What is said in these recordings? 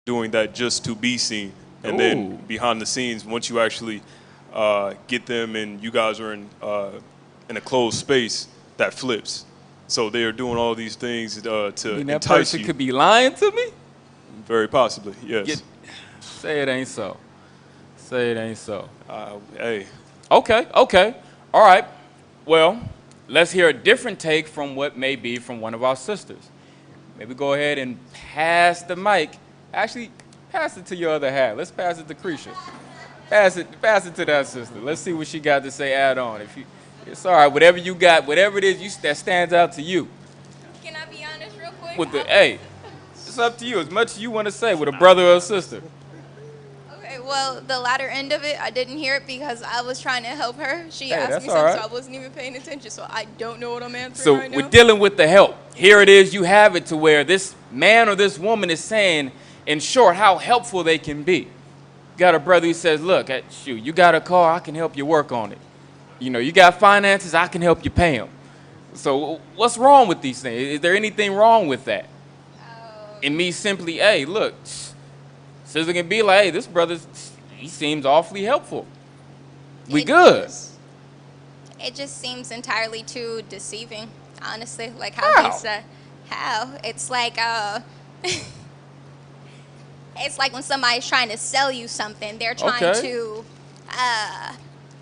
doing that just to be seen. And Ooh. then behind the scenes, once you actually get them and you guys are in a closed space, that flips. So they are doing all these things to I mean, that entice person you. could be lying to me? Very possibly, yes. Say it ain't so. Say it ain't so. Hey, Okay, okay. All right. Well, let's hear a different take from what may be from one of our sisters. Maybe go ahead and pass the mic. Actually, pass it to your other half. Let's pass it to Cretia. Pass it to that sister. Let's see what she got to say. Add on. It's all right. Whatever you got, whatever it is that stands out to you. Can I be honest real quick? Hey, it's up to you. As much as you want to say with a brother or a sister. Okay, well, the latter end of it, I didn't hear it because I was trying to help her. She asked that's me all something, right. so I wasn't even paying attention, so I don't know what I'm answering So right now. we're dealing with the help. Here it is. You have it to where this man or this woman is saying, in short, how helpful they can be. Got a brother who says, look, shoot, you got a car, I can help you work on it. You know, you got finances, I can help you pay them. So what's wrong with these things? Is there anything wrong with that? And me simply, hey, look, sister can be like, hey, this brother, he seems awfully helpful. We good. It just seems entirely too deceiving, honestly. Like How? how he said, how? It's like it's like when somebody's trying to sell you something, they're trying Okay. to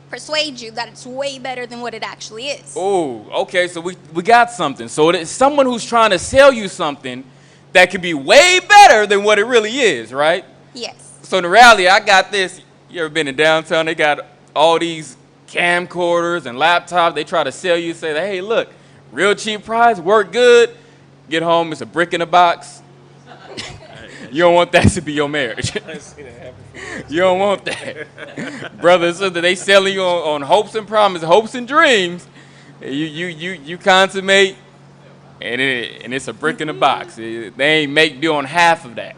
persuade you that it's way better than what it actually is. Oh, okay, so we got something. So it's someone who's trying to sell you something that could be way better than what it really is, right? Yes. So in reality, I got this. You ever been in downtown? They got all these camcorders and laptops. They try to sell you, say, hey, look, real cheap price, work good. Get home, it's a brick in a box. You don't want that to be your marriage. You don't want that. Brother and sister, they selling you on hopes and promises, hopes and dreams. You consummate, and it's a brick in a box. They ain't doing half of that.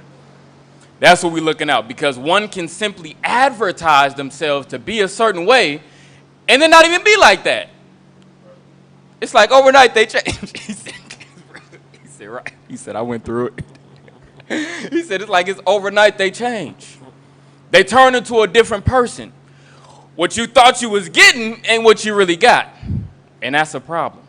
That's what we're looking out, because one can simply advertise themselves to be a certain way and then not even be like that. It's like overnight they change. He said, right. He said, I went through it. He said, it's like it's overnight they change. They turn into a different person. What you thought you was getting ain't what you really got. And that's a problem.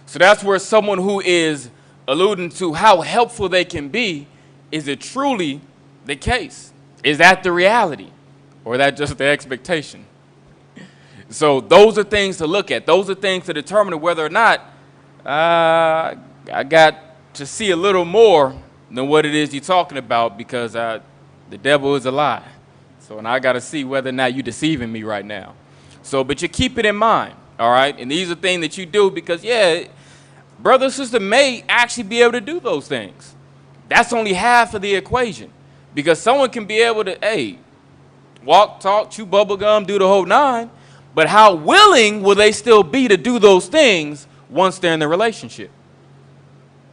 So that's where someone who is alluding to how helpful they can be, is it truly the case? Is that the reality? Or is that just the expectation? So those are things to look at. Those are things to determine whether or not I got to see a little more than what it is you're talking about, because the devil is a lie. So, and I got to see whether or not you're deceiving me right now. So, but you keep it in mind, all right? And these are things that you do because, yeah, brother or sister may actually be able to do those things. That's only half of the equation, because someone can be able to, hey, walk, talk, chew bubble gum, do the whole nine, but how willing will they still be to do those things once they're in the relationship?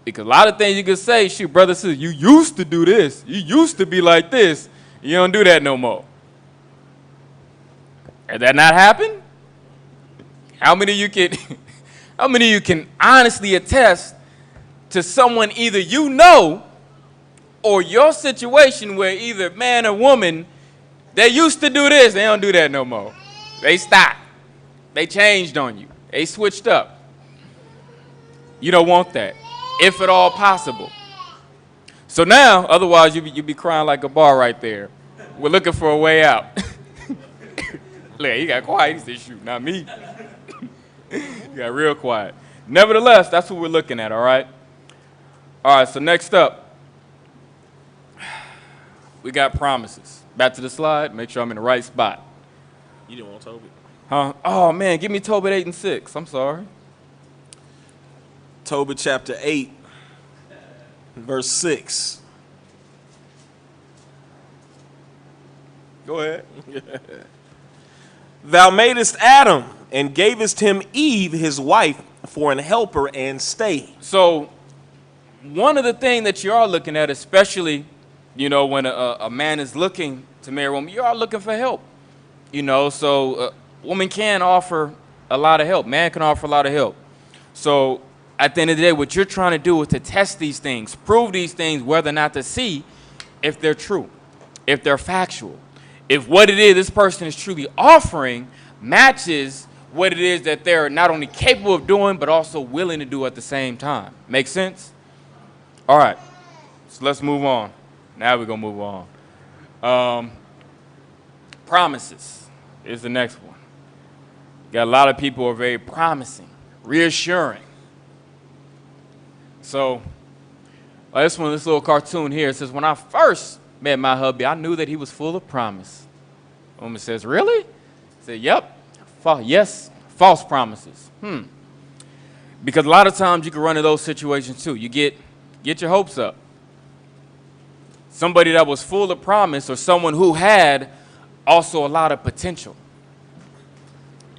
Because a lot of things you can say, shoot, brother, sister, you used to do this. You used to be like this. You don't do that no more. Has that not happened? How many of you can honestly attest to someone either you know or your situation where either man or woman, they used to do this, they don't do that no more. They stopped. They changed on you. They switched up. You don't want that, if at all possible. So now, otherwise you'd be crying like a bar right there. We're looking for a way out. Look, he got quiet. He said, shoot, not me. He got real quiet. Nevertheless, that's what we're looking at, all right? All right, so next up, we got promises. Back to the slide. Make sure I'm in the right spot. You didn't want Toby? Huh? Oh, man, give me Tobit 8 and 6. I'm sorry. Tobit chapter 8, verse 6. Go ahead. Thou madest Adam and gavest him Eve, his wife, for an helper and stay. So one of the things that you are looking at, especially, you know, when a man is looking to marry a woman, you are looking for help. You know, so a woman can offer a lot of help. Man can offer a lot of help. So at the end of the day, what you're trying to do is to test these things, prove these things, whether or not to see, if they're true, if they're factual, if what it is this person is truly offering matches what it is that they're not only capable of doing, but also willing to do at the same time. Make sense? All right, so let's move on. Now we're going to move on. Promises is the next one. Got a lot of people who are very promising, reassuring. So this little cartoon here, it says, when I first met my hubby, I knew that he was full of promise. The woman says, really? I said, yep. Yes, false promises. Because a lot of times you can run into those situations too. You get your hopes up. Somebody that was full of promise, or someone who had also a lot of potential.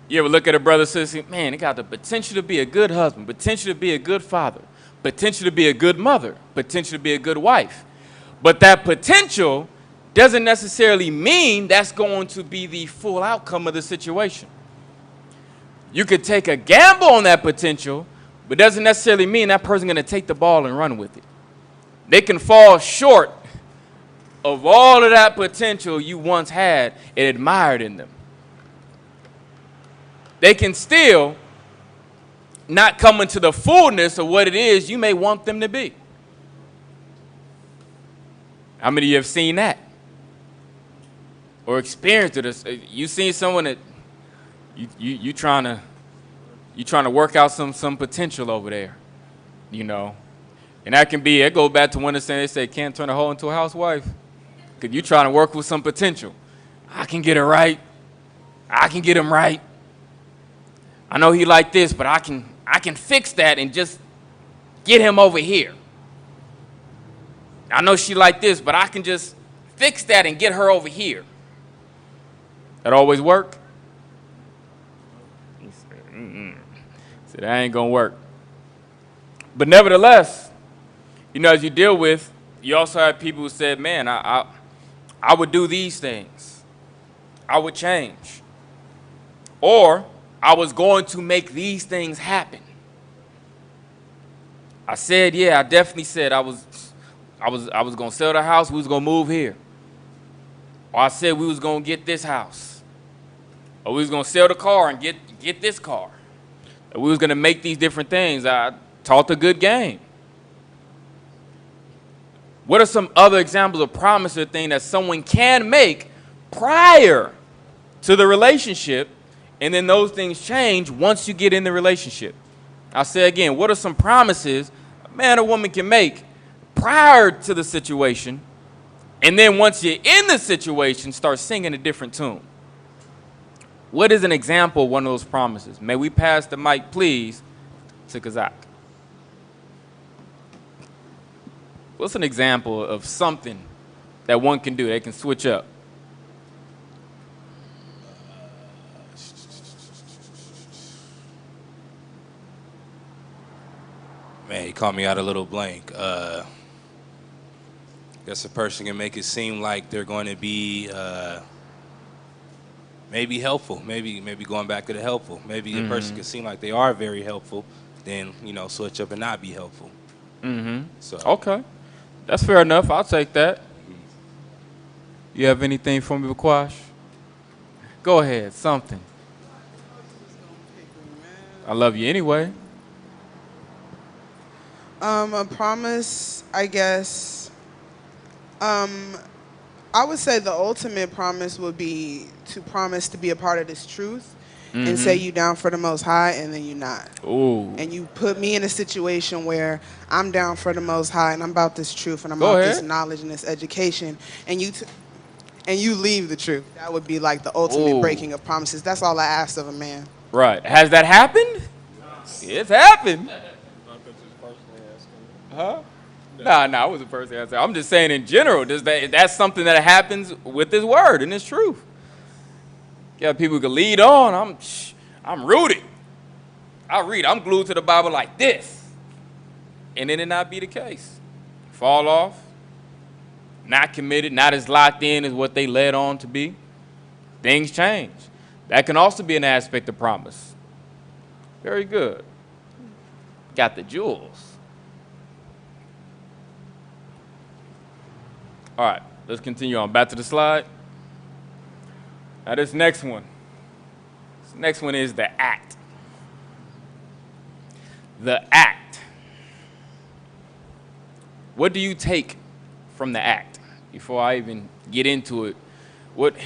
You ever look at a brother and say, man, he got the potential to be a good husband, potential to be a good father, potential to be a good mother, potential to be a good wife. But that potential doesn't necessarily mean that's going to be the full outcome of the situation. You could take a gamble on that potential, but doesn't necessarily mean that person's going to take the ball and run with it. They can fall short of all of that potential you once had and admired in them. They can still not come into the fullness of what it is you may want them to be. How many of you have seen that? Or experienced it? You seen someone that you trying to work out some potential over there, you know? And that can be, it goes back to when they say can't turn a hoe into a housewife. Because you trying to work with some potential. I can get her right. I can get him right. I know he like this, but I can fix that and just get him over here. I know she like this, but I can just fix that and get her over here. That always work? He said, that ain't gonna work. But nevertheless, you know, as you deal with, you also have people who said, man, I would do these things. I would change. Or I was going to make these things happen. I said, yeah, I definitely said I was gonna sell the house, we was gonna move here. Or I said we was gonna get this house. Or we was gonna sell the car and get this car. Or we was gonna make these different things. I taught a good game. What are some other examples of promise or thing that someone can make prior to the relationship, and then those things change once you get in the relationship? I'll say again, what are some promises a man or woman can make prior to the situation, and then once you're in the situation, start singing a different tune? What is an example of one of those promises? May we pass the mic, please, to Kazak. What's an example of something that one can do? They can switch up. Man, he caught me out a little blank. Guess a person can make it seem like they're going to be maybe helpful, maybe going back to the helpful. Maybe a person can seem like they are very helpful, then, you know, switch up and not be helpful. So Okay. That's fair enough. I'll take that. You have anything for me, Bakwash? Go ahead, something. I love you anyway. A promise, I guess. I would say the ultimate promise would be to promise to be a part of this truth and say you down for the Most High, and then you're not. Ooh. And you put me in a situation where I'm down for the Most High and I'm about this truth and I'm Go about ahead. this knowledge and this education, and you leave the truth. That would be like the ultimate Ooh. breaking of promises. That's all I ask of a man. Right. Has that happened? It's happened. Huh? Nah, I wasn't the first answer. I'm just saying in general, that's something that happens with this word and this truth. You got people who can lead on. I'm rooted. I read. I'm glued to the Bible like this. And then it not be the case. Fall off. Not committed. Not as locked in as what they led on to be. Things change. That can also be an aspect of promise. Very good. Got the jewels. All right, let's continue on. Back to the slide. Now this next one. This next one is the act. The act. What do you take from the act? Before I even get into it, what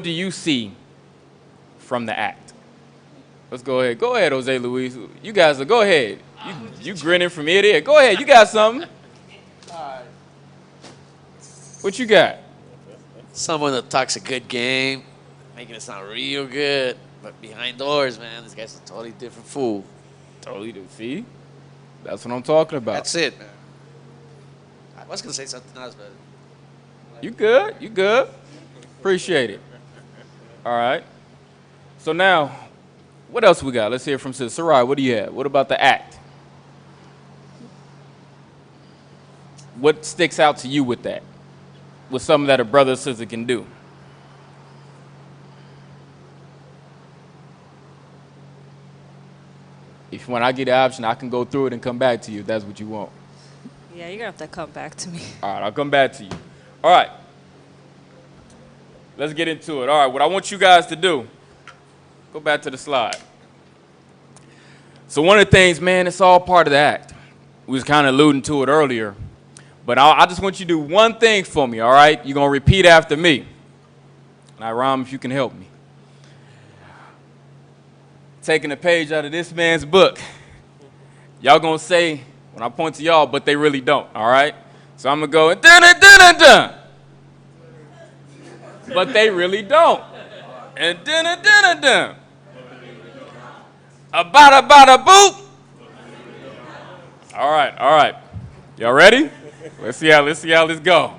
do you see from the act? Let's go ahead. Go ahead, Jose Luis. You guys, go ahead. You grinning from ear to ear. Go ahead. You got something. What you got? Someone that talks a good game, making it sound real good, but behind doors, man, this guy's a totally different fool. Totally do. See? That's what I'm talking about. That's it, man. I was gonna say something else, but You good? You good? Appreciate it. All right. So now, what else we got? Let's hear from Sis. Sarai, what do you have? What about the act? What sticks out to you with that? With something that a brother or sister can do? If when I get the option, I can go through it and come back to you if that's what you want. Yeah, you're going to have to come back to me. All right, I'll come back to you. All right. Let's get into it. All right, what I want you guys to do, go back to the slide. So one of the things, man, it's all part of the act. We was kind of alluding to it earlier. But I just want you to do one thing for me, all right? You're going to repeat after me. And I rhyme if you can help me. Taking a page out of this man's book. Y'all going to say, when I point to y'all, but they really don't, all right? So I'm going to go, dun-dun-dun-dun-dun. But they really don't. And dun-dun-dun-dun-dun. A-bada-bada-boop. All right. Y'all ready? Let's see how this go.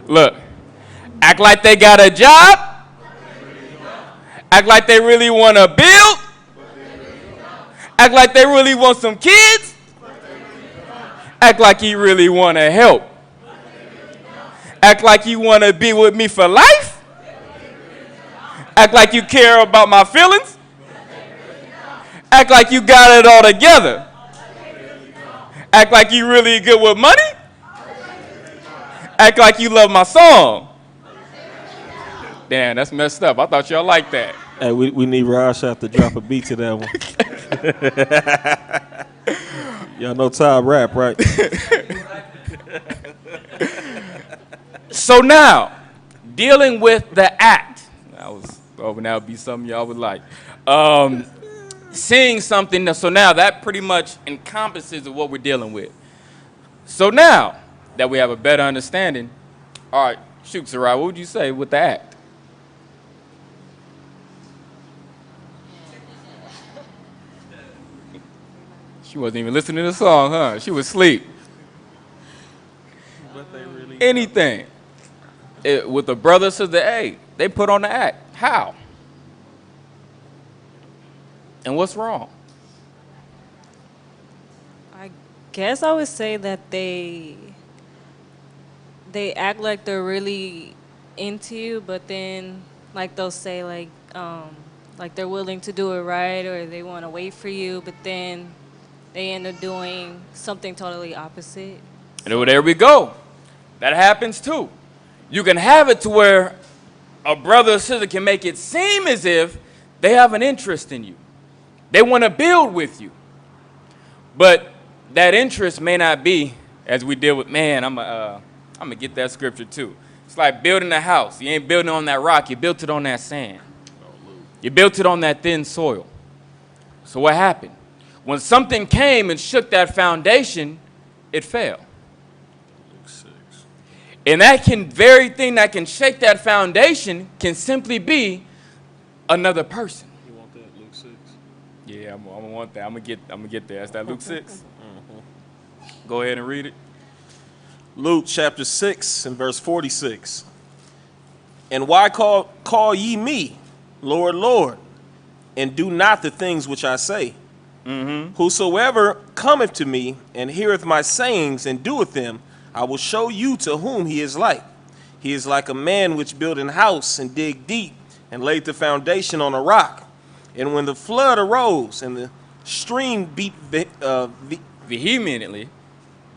Look, act like they got a job. Act like they really want to build. Act like they really want some kids. Act like you really want to help. Act like you want to be with me for life. Act like you care about my feelings. Act like you got it all together. Act like you really good with money. Act like you love my song. Damn, that's messed up. I thought y'all liked that. Hey, we need Rashad to drop a beat to that one. Y'all know Todd rap, right? So now, dealing with the act. I was hoping that would be something y'all would like. Seeing something, so now that pretty much encompasses of what we're dealing with. So now that we have a better understanding, all right, shoot, Sarai, what would you say with the act? She wasn't even listening to the song, huh? She was asleep. Anything. With the brother, sister, hey, they put on the act. How? And what's wrong? I guess I would say that they act like they're really into you, but then like they'll say like they're willing to do it right or they want to wait for you, but then they end up doing something totally opposite. And there we go. That happens too. You can have it to where a brother or sister can make it seem as if they have an interest in you. They want to build with you. But that interest may not be, as we deal with, man, I'm going to get that scripture too. It's like building a house. You ain't building on that rock. You built it on that sand. You built it on that thin soil. So what happened? When something came and shook that foundation, it fell. And that very thing that can shake that foundation can simply be another person. You want that, Luke 6? Yeah, I'm gonna want that. I'm gonna get there. That's that Luke 6. Go ahead and read it. Luke chapter 6 and verse 46. And why call ye me, Lord, Lord, and do not the things which I say? Whosoever cometh to me and heareth my sayings and doeth them, I will show you to whom he is like. He is like a man which built an house and dig deep and laid the foundation on a rock. And when the flood arose and the stream beat Vehemently.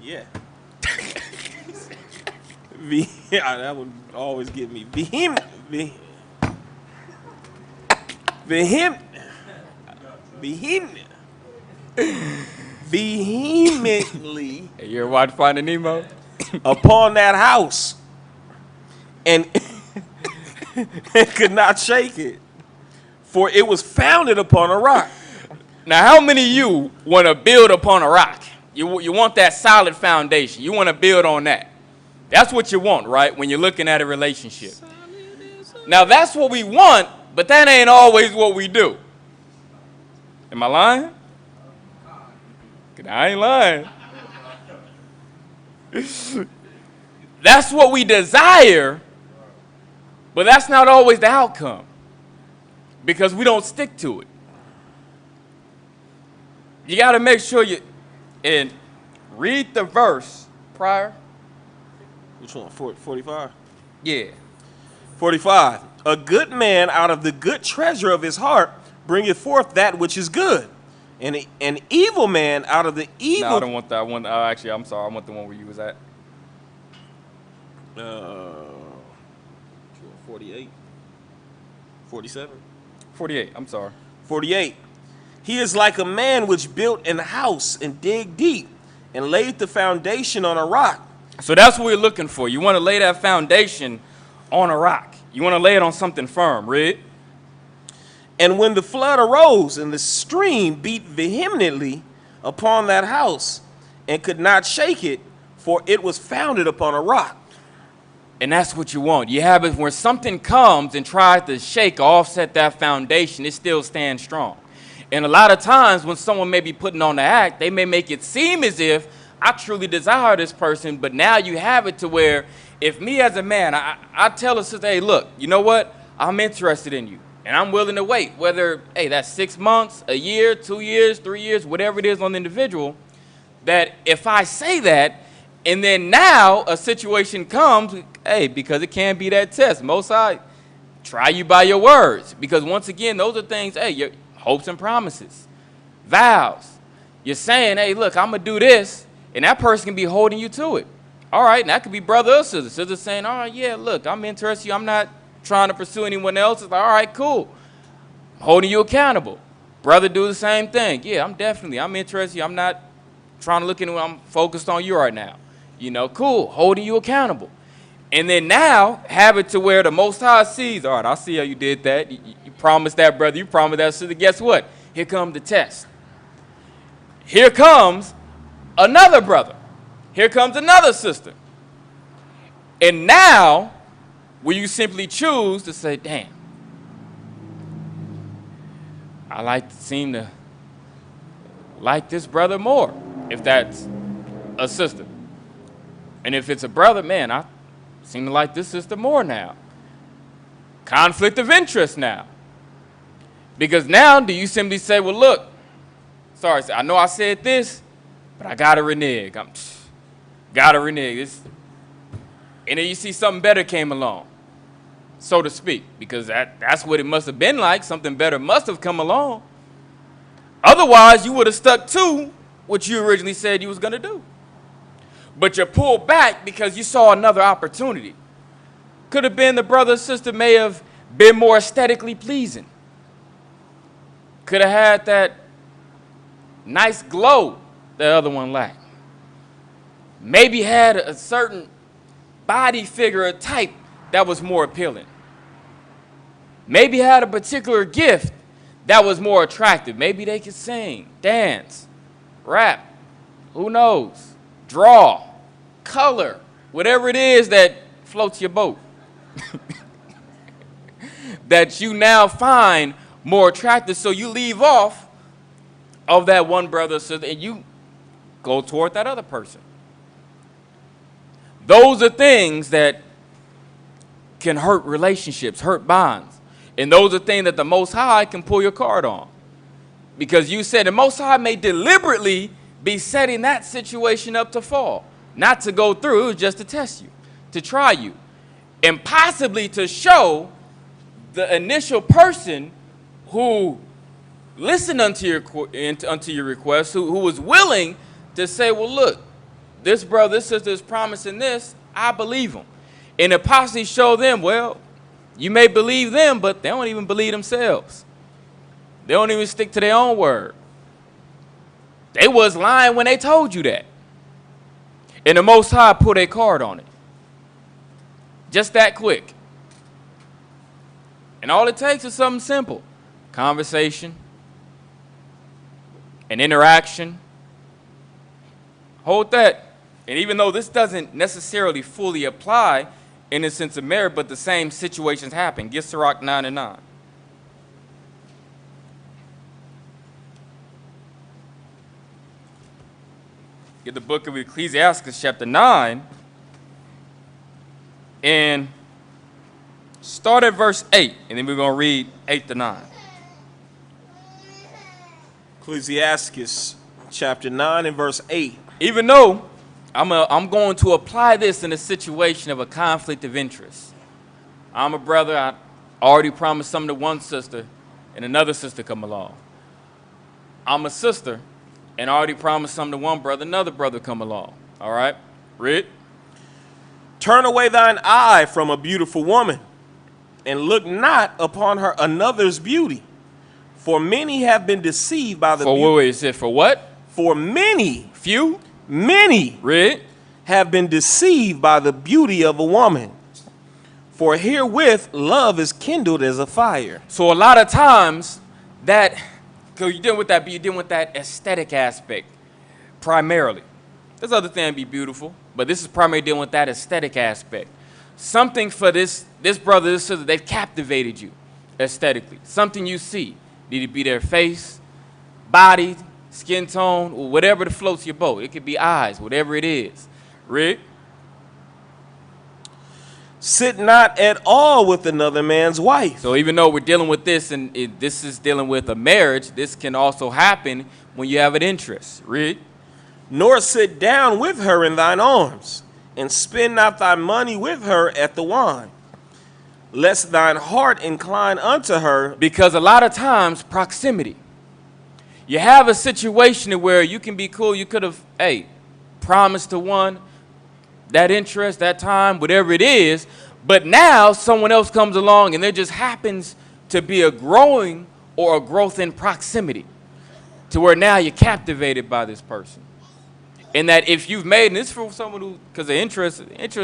yeah. Yeah, that would always get me. Vehemently. Hey, you ever watch Finding Nemo? Upon that house, and could not shake it, for it was founded upon a rock. Now, how many of you want to build upon a rock? You want that solid foundation. You want to build on that. That's what you want, right, when you're looking at a relationship. Now, that's what we want, but that ain't always what we do. Am I lying? I ain't lying. That's what we desire, but that's not always the outcome because we don't stick to it. You got to make sure you and read the verse prior. Which one? 45? Yeah. 45. A good man out of the good treasure of his heart bringeth forth that which is good. And an evil man out of the evil... No, I don't want that one. Actually, I'm sorry. I want the one where you was at. 48. 47. 48. I'm sorry. 48. He is like a man which built an house and dig deep and laid the foundation on a rock. So that's what we're looking for. You want to lay that foundation on a rock. You want to lay it on something firm. Read. And when the flood arose and the stream beat vehemently upon that house and could not shake it, for it was founded upon a rock. And that's what you want. You have it where something comes and tries to shake or offset that foundation, it still stands strong. And a lot of times when someone may be putting on the act, they may make it seem as if I truly desire this person, but now you have it to where if me as a man, I tell a sister, hey, look, you know what? I'm interested in you. And I'm willing to wait, whether, hey, that's 6 months, a year, 2 years, 3 years, whatever it is on the individual, that if I say that, and then now a situation comes, hey, because it can be that test. Most I try you by your words. Because once again, those are things, hey, your hopes and promises, vows. You're saying, hey, look, I'm going to do this, and that person can be holding you to it. All right, and that could be brother or sister. Sister saying, all right, yeah, look, I'm interested in you. I'm not trying to pursue anyone else. It's like, all right, cool. I'm holding you accountable. Brother do the same thing. Yeah, I'm interested in you. I'm not trying to look into I'm focused on you right now. You know, cool, holding you accountable. And then now have it to where the Most High sees, all right, I see how you did that. You promised that, brother. You promised that sister. Guess what? Here comes the test. Here comes another brother. Here comes another sister. And now, will you simply choose to say, damn, I seem to like this brother more, if that's a sister. And if it's a brother, man, I seem to like this sister more now. Conflict of interest now. Because now, do you simply say, well, look, sorry, I know I said this, but I gotta renege. Gotta renege. And then you see something better came along, so to speak, because that's what it must have been like. Something better must have come along. Otherwise, you would have stuck to what you originally said you was going to do. But you pulled back because you saw another opportunity. Could have been the brother or sister may have been more aesthetically pleasing. Could have had that nice glow the other one lacked. Maybe had a certain body figure or type that was more appealing. Maybe had a particular gift that was more attractive. Maybe they could sing, dance, rap, who knows, draw, color, whatever it is that floats your boat. That you now find more attractive, so you leave off of that one brother or sister and you go toward that other person. Those are things that can hurt relationships, hurt bonds. And those are things that the Most High can pull your card on. Because you said the Most High may deliberately be setting that situation up to fall. Not to go through, it was just to test you, to try you. And possibly to show the initial person who listened unto your request, who was willing to say, well, look, this brother, this sister is promising this, I believe him. And apostasy show them, well, you may believe them, but they don't even believe themselves. They don't even stick to their own word. They was lying when they told you that. And the Most High put a card on it. Just that quick. And all it takes is something simple. Conversation. An interaction. Hold that. And even though this doesn't necessarily fully apply in the sense of marriage, but the same situations happen. Get Sirach 9:9. Get the book of Ecclesiastes, chapter 9, and start at verse 8, and then we're going to read 8 to 9. Ecclesiastes chapter 9 and verse 8. Even though I'm going to apply this in a situation of a conflict of interest. I'm a brother, I already promised something to one sister, and another sister come along. I'm a sister, and I already promised something to one brother, another brother come along. All right? Read. Turn away thine eye from a beautiful woman, and look not upon her another's beauty. For many have been deceived by the beauty. Wait, it said for what? For many, Few? many Read. have been deceived by the beauty of a woman. For herewith love is kindled as a fire. So a lot of times that, because you're dealing with that, but you're dealing with that aesthetic aspect primarily. There's other things be beautiful, but this is primarily dealing with that aesthetic aspect. Something for this brother, this sister, they've captivated you aesthetically. Something you see. Need it be their face, body, skin tone, or whatever that floats your boat. It could be eyes, whatever it is. Rick? Sit not at all with another man's wife. So even though we're dealing with this, and this is dealing with a marriage, this can also happen when you have an interest. Read. Nor sit down with her in thine arms, and spend not thy money with her at the wine, lest thine heart incline unto her. Because a lot of times, proximity. You have a situation where you can be cool. You could have, promised to one, that interest, that time, whatever it is. But now someone else comes along and there just happens to be a growing or a growth in proximity to where now you're captivated by this person. And that if you've made, and this is for someone who, because the interest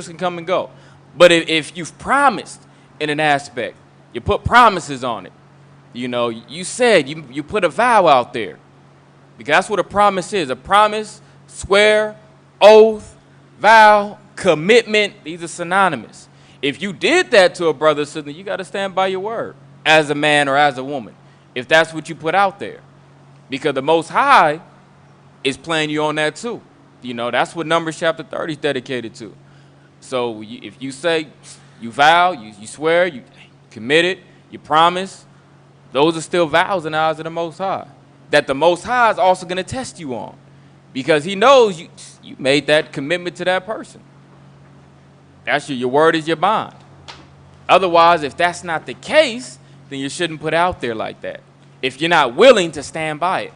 can come and go. But if you've promised in an aspect, you put promises on it. You know, you said, you put a vow out there. Because that's what a promise is. A promise, swear, oath, vow, commitment, these are synonymous. If you did that to a brother or sister, you got to stand by your word as a man or as a woman, if that's what you put out there. Because the Most High is playing you on that too. You know, that's what Numbers chapter 30 is dedicated to. So if you say, you vow, you swear, you commit it, you promise, those are still vows in the eyes of the Most High. That the Most High is also going to test you on. Because he knows you made that commitment to that person. That's your word is your bond. Otherwise, if that's not the case, then you shouldn't put it out there like that. If you're not willing to stand by it.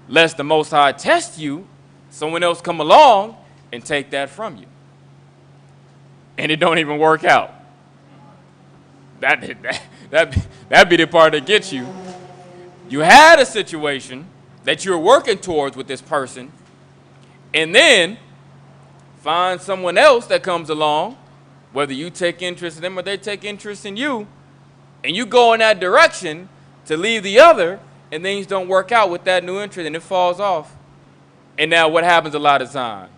Lest the Most High test you, someone else come along and take that from you. And it don't even work out. That'd be the part that gets you. You had a situation that you're working towards with this person, and then find someone else that comes along, whether you take interest in them or they take interest in you, and you go in that direction to leave the other, and things don't work out with that new interest, and it falls off. And now what happens a lot of times?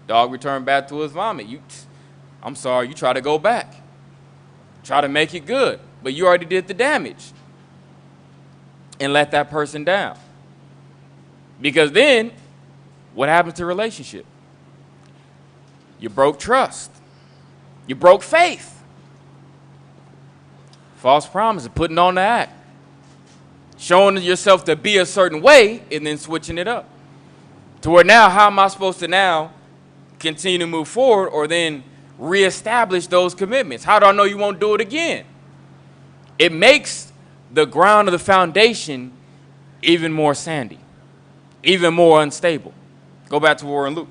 Dog return back to his vomit. I'm sorry, you try to go back. Try to make it good, but you already did the damage. And let that person down. Because then, what happens to the relationship? You broke trust. You broke faith. False promises, putting on the act. Showing yourself to be a certain way and then switching it up. To where now, how am I supposed to now continue to move forward or then reestablish those commitments? How do I know you won't do it again? It makes the ground of the foundation even more sandy, even more unstable. Go back to war in Luke.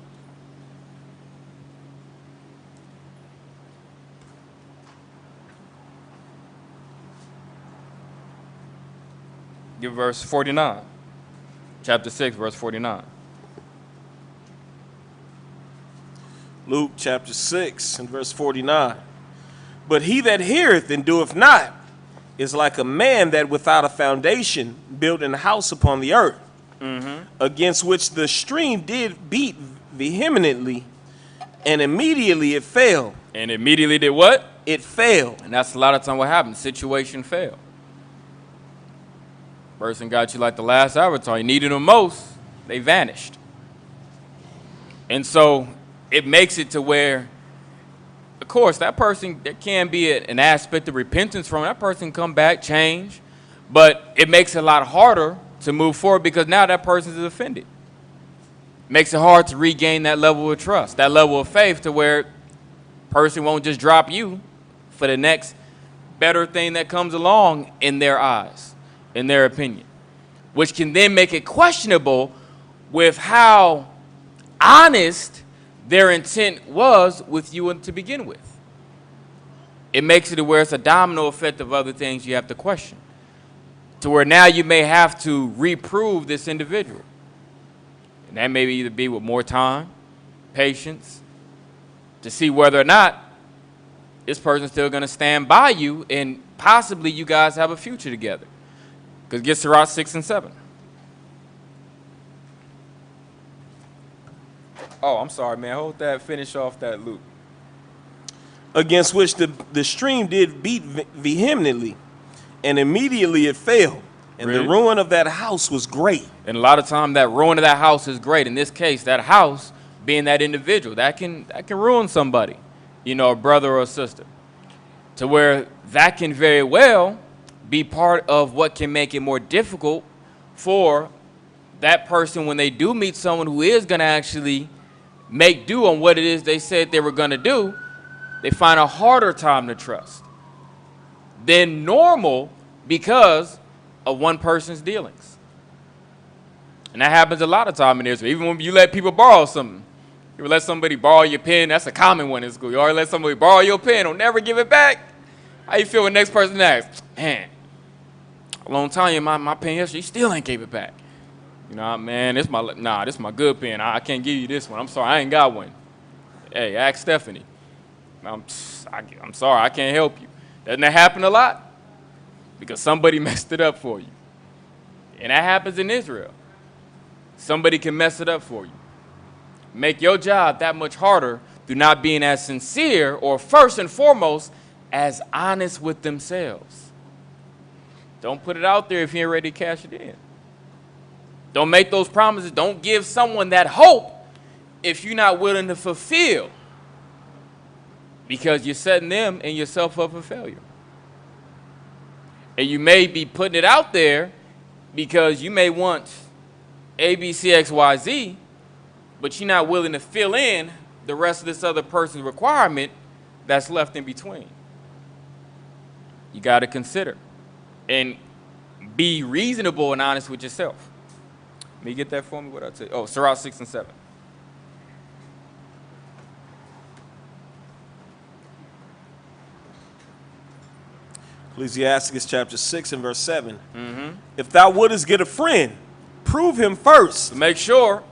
Give verse 49. Chapter 6, verse 49. Luke chapter 6 and verse 49. But he that heareth and doeth not is like a man that without a foundation built an house upon the earth, against which the stream did beat vehemently, and immediately it fell. And immediately did what? It fell. And that's a lot of time what happens. Situation failed. Person got you like the last avatar. You needed them most. They vanished. And so it makes it to where, of course, that person, there can be an aspect of repentance from that person, come back, change. But it makes it a lot harder to move forward because now that person is offended. Makes it hard to regain that level of trust, that level of faith to where person won't just drop you for the next better thing that comes along in their eyes, in their opinion, which can then make it questionable with how honest their intent was with you to begin with. It makes it to where it's a domino effect of other things you have to question, to where now you may have to reprove this individual. And that may either be with more time, patience, to see whether or not this person's still going to stand by you and possibly you guys have a future together. Because get Sirach 6 and 7. Oh, I'm sorry, man. Hold that. Finish off that loop. Against which the stream did beat vehemently, and immediately it fell. And Really? the ruin of that house was great. And a lot of time that ruin of that house is great. In this case, that house being that individual, that can ruin somebody, you know, a brother or a sister, to where that can very well be part of what can make it more difficult for that person when they do meet someone who is going to actually make do on what it is they said they were going to do. They find a harder time to trust than normal because of one person's dealings. And that happens a lot of time in Israel. Even when you let people borrow something. You let somebody borrow your pen, that's a common one in school. You already let somebody borrow your pen, don't never give it back. How you feel when the next person asks, man, a long time my pen yesterday, you still ain't gave it back. You know, man, this my good pen. I can't give you this one. I'm sorry, I ain't got one. Hey, ask Stephanie. I'm sorry, I can't help you. Doesn't that happen a lot? Because somebody messed it up for you. And that happens in Israel. Somebody can mess it up for you. Make your job that much harder through not being as sincere or first and foremost as honest with themselves. Don't put it out there if you ain't ready to cash it in. Don't make those promises. Don't give someone that hope if you're not willing to fulfill, because you're setting them and yourself up for failure. And you may be putting it out there because you may want A, B, C, X, Y, Z, but you're not willing to fill in the rest of this other person's requirement that's left in between. You got to consider and be reasonable and honest with yourself. Let me get that for me. What I tell you? Oh, Sirach 6 and 7. Ecclesiastes chapter 6 and verse 7. If thou wouldest get a friend, prove him first. So make sure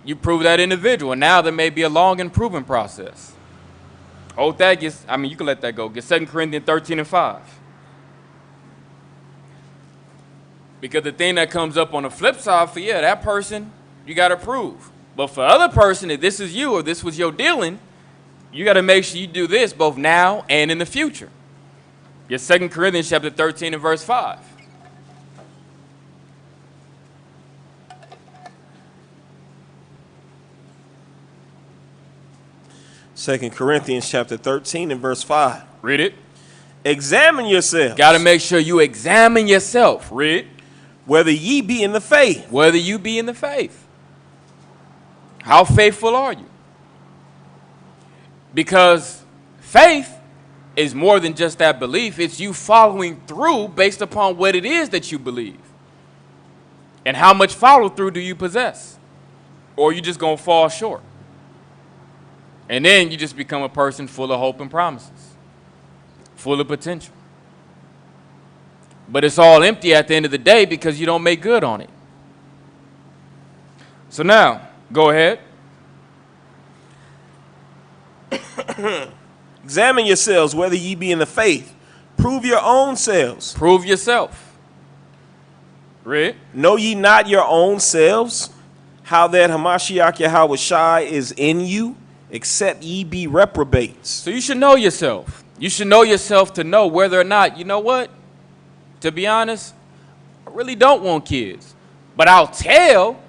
you prove that individual. And now there may be a long improvement process. Hold that. You can let that go. Get 2 Corinthians 13 and 5. Because the thing that comes up on the flip side for that person, you got to prove. But for other person, if this is you or this was your dealing, you got to make sure you do this both now and in the future. Get 2 Corinthians chapter 13 and verse 5. Second Corinthians chapter 13 and verse 5. Read it. Examine yourselves. Got to make sure you examine yourself. Read. Whether ye be in the faith. Whether you be in the faith. How faithful are you? Because faith is more than just that belief. It's you following through based upon what it is that you believe. And how much follow through do you possess? Or you just going to fall short? And then you just become a person full of hope and promises. Full of potential. But it's all empty at the end of the day because you don't make good on it. So now, go ahead. Examine yourselves whether ye be in the faith. Prove your own selves. Prove yourself. Read. Know ye not your own selves, how that Hamashiach Yahweh Shai is in you, except ye be reprobates. So you should know yourself. You should know yourself to know whether or not, you know what? To be honest, I really don't want kids. But I'll tell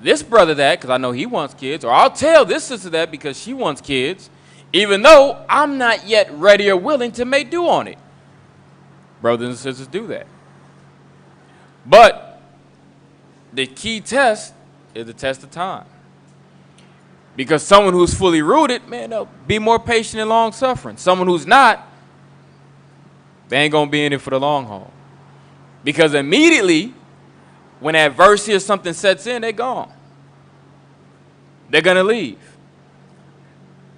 this brother that because I know he wants kids, or I'll tell this sister that because she wants kids, even though I'm not yet ready or willing to make do on it. Brothers and sisters do that. But the key test is the test of time. Because someone who's fully rooted, man, they'll be more patient and long-suffering. Someone who's not, they ain't going to be in it for the long haul. Because immediately, when adversity or something sets in, they're gone. They're going to leave.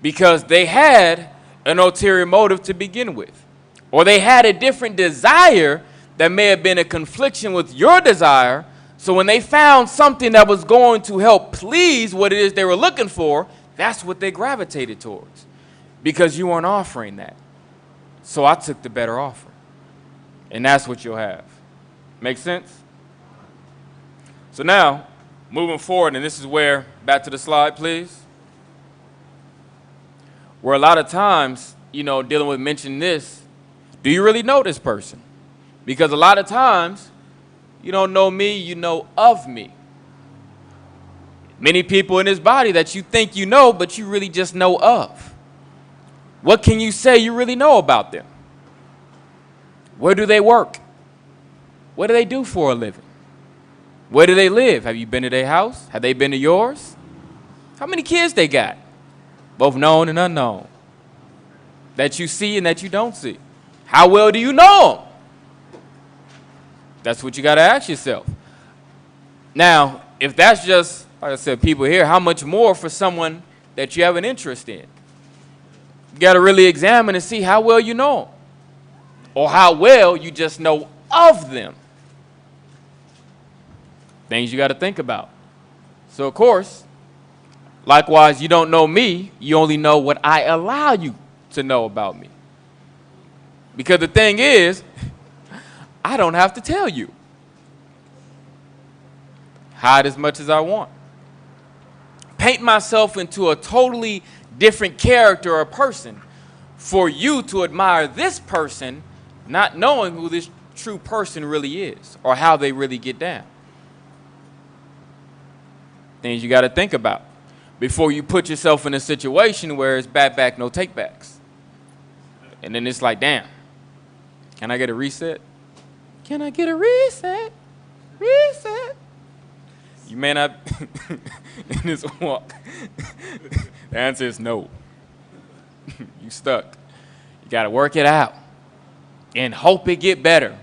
Because they had an ulterior motive to begin with. Or they had a different desire that may have been a confliction with your desire. So when they found something that was going to help please what it is they were looking for, that's what they gravitated towards. Because you weren't offering that. So I took the better offer. And that's what you'll have. Make sense? So now, moving forward, and this is where, back to the slide, please. Where a lot of times, dealing with mentioning this, do you really know this person? Because a lot of times, you don't know me, you know of me. Many people in this body that you think you know, but you really just know of. What can you say you really know about them? Where do they work? What do they do for a living? Where do they live? Have you been to their house? Have they been to yours? How many kids they got? Both known and unknown. That you see and that you don't see. How well do you know them? That's what you got to ask yourself. Now, if that's just, like I said, people here, how much more for someone that you have an interest in? You got to really examine and see how well you know them. Or how well you just know of them. Things you got to think about. So, of course, likewise, you don't know me. You only know what I allow you to know about me. Because the thing is, I don't have to tell you. Hide as much as I want. Paint myself into a totally different character or person for you to admire this person, not knowing who this true person really is or how they really get down. Things you got to think about before you put yourself in a situation where it's bad back, no take backs. And then it's like, damn, can I get a reset? Can I get a reset? Reset. You may not in this walk. The answer is no. You stuck. You got to work it out and hope it get better.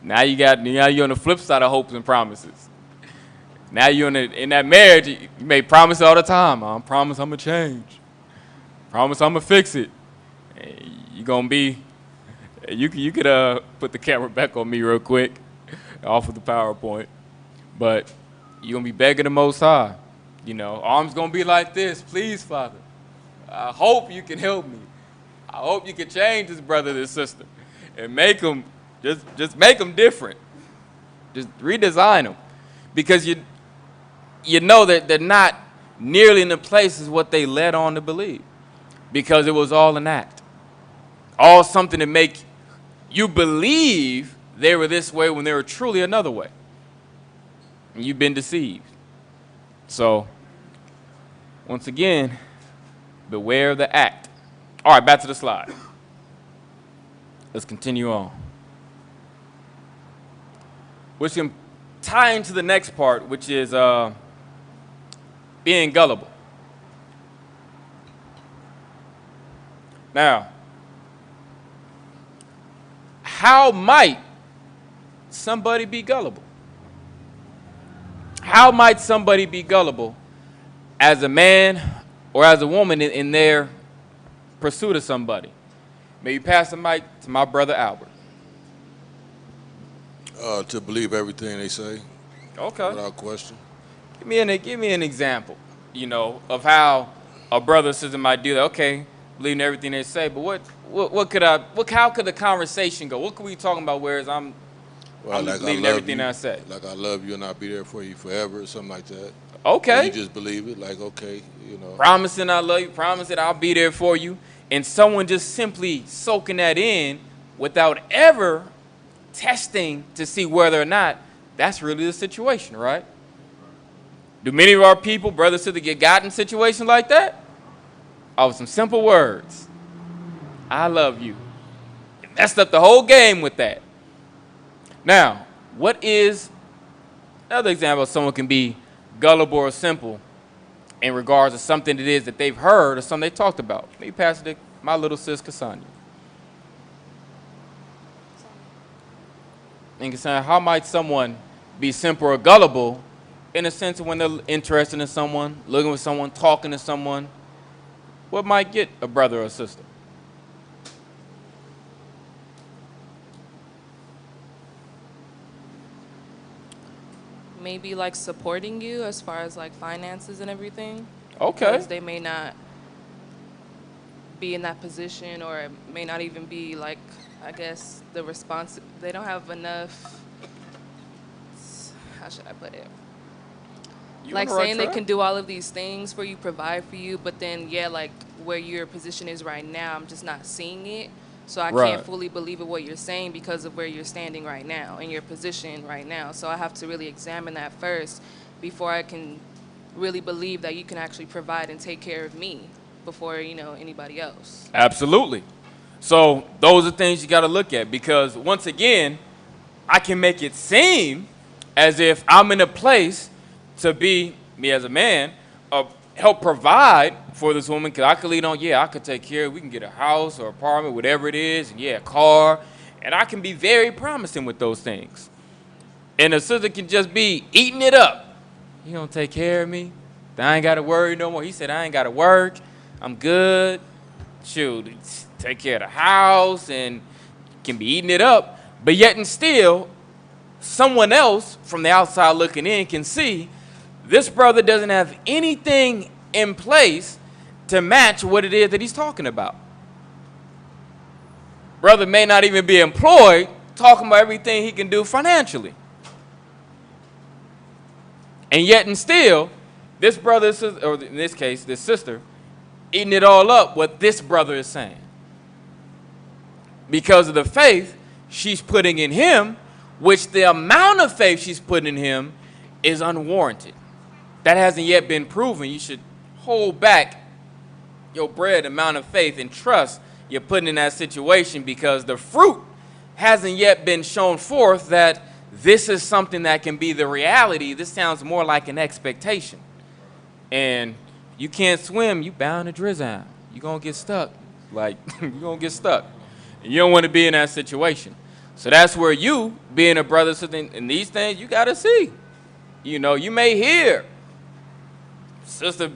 Now you're on the flip side of hopes and promises. Now you're in that marriage, you may promise all the time. I promise I'm going to change. Promise I'm going to fix it. You're going to be, you could put the camera back on me real quick, off of the PowerPoint. But you're going to be begging the Most High. Arms going to be like this. Please, Father, I hope you can help me. I hope you can change this brother, this sister, and make them, just make them different. Just redesign them. Because you know that they're not nearly in the places what they led on to believe. Because it was all an act. All something to make you believe they were this way when they were truly another way. And you've been deceived. So, once again, beware of the act. All right, back to the slide. Let's continue on. Which can tie into the next part, which is being gullible. Now, how might somebody be gullible? How might somebody be gullible as a man or as a woman in their pursuit of somebody? Maybe pass the mic to my brother Albert. To believe everything they say Okay. without question. Give me an example, of how a brother or sister might do that. Okay, believing everything they say, but how could the conversation go? What could we talking about? Whereas I'm just believing everything I say. Like I love you and I'll be there for you forever, or something like that. Okay. And you just believe it, like okay, Promising I love you, promising I'll be there for you, and someone just simply soaking that in without ever testing to see whether or not that's really the situation, right? Do many of our people, brothers, sisters, get got in situations like that? Oh, some simple words. I love you. It messed up the whole game with that. Now, what is another example of someone can be gullible or simple in regards to something it is that they've heard or something they talked about? Let me pass it to my little sis, Cassandra. And Cassandra, how might someone be simple or gullible in a sense of when they're interested in someone, looking with someone, talking to someone? What might get a brother or sister? Maybe like supporting you as far as like finances and everything. Okay. Because they may not be in that position, or it may not even be like, I guess, the response. They don't have enough, how should I put it? Like saying they can do all of these things for you, provide for you, but then, yeah, like where your position is right now, I'm just not seeing it. So I can't fully believe in what you're saying because of where you're standing right now and your position right now. So I have to really examine that first before I can really believe that you can actually provide and take care of me before, anybody else. Absolutely. So those are things you got to look at, because once again, I can make it seem as if I'm in a place to be, me as a man, help provide for this woman, because I could lead on, I could take care of, we can get a house or apartment, whatever it is, and a car, and I can be very promising with those things. And the sister can just be eating it up. You don't take care of me? I ain't got to worry no more. He said, I ain't got to work. I'm good. Shoot, take care of the house and can be eating it up. But yet and still, someone else from the outside looking in can see this brother doesn't have anything in place to match what it is that he's talking about. Brother may not even be employed, talking about everything he can do financially. And yet and still, this brother, or in this case, this sister, eating it all up what this brother is saying. Because of the faith she's putting in him, which the amount of faith she's putting in him is unwarranted. That hasn't yet been proven. You should hold back your bread amount of faith and trust you're putting in that situation, because the fruit hasn't yet been shown forth that this is something that can be the reality. This sounds more like an expectation. And you can't swim, you bound to drizzle. You're going to get stuck. You're going to get stuck. And you don't want to be in that situation. So that's where you, being a brother, in these things, you got to see. You may hear sister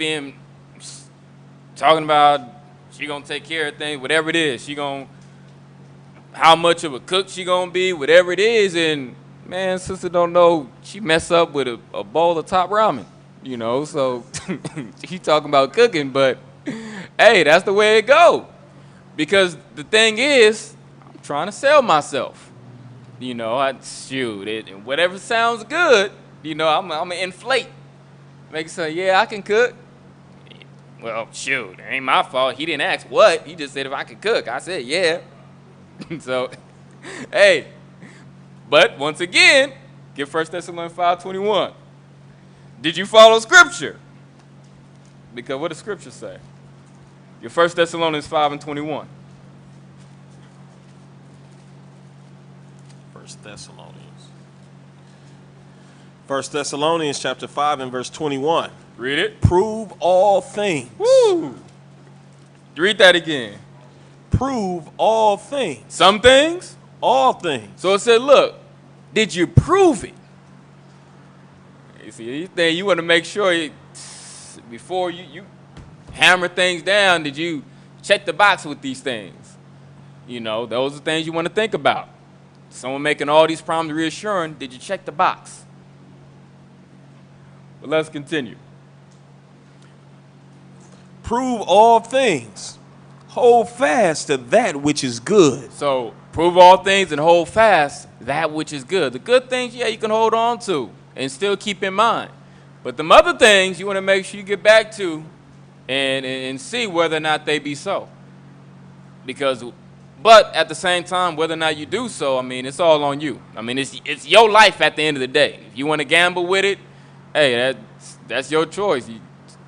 talking about she going to take care of things, whatever it is. How much of a cook she going to be, whatever it is. And, man, sister don't know she mess up with a bowl of top ramen. So she talking about cooking, but hey, that's the way it go. Because the thing is, I'm trying to sell myself. And whatever sounds good, I'm gonna inflate. Make it say, I can cook. Well, shoot, it ain't my fault. He didn't ask what. He just said if I could cook. I said, yeah. So, hey, but once again, get 1 Thessalonians 5:21. Did you follow Scripture? Because what does Scripture say? Your 1 Thessalonians 5:21. 1 Thessalonians chapter 5 and verse 21. Read it. Prove all things. Woo! Read that again. Prove all things. Some things? All things. So it said, look, did you prove it? You see, these things you want to make sure before you hammer things down, did you check the box with these things? Those are things you want to think about. Someone making all these promises reassuring, did you check the box? But let's continue. Prove all things. Hold fast to that which is good. So prove all things and hold fast that which is good. The good things, yeah, you can hold on to and still keep in mind. But the other things you want to make sure you get back to and see whether or not they be so. But at the same time, whether or not you do so, I mean, it's all on you. I mean, it's your life at the end of the day. If you want to gamble with it, hey, that's your choice.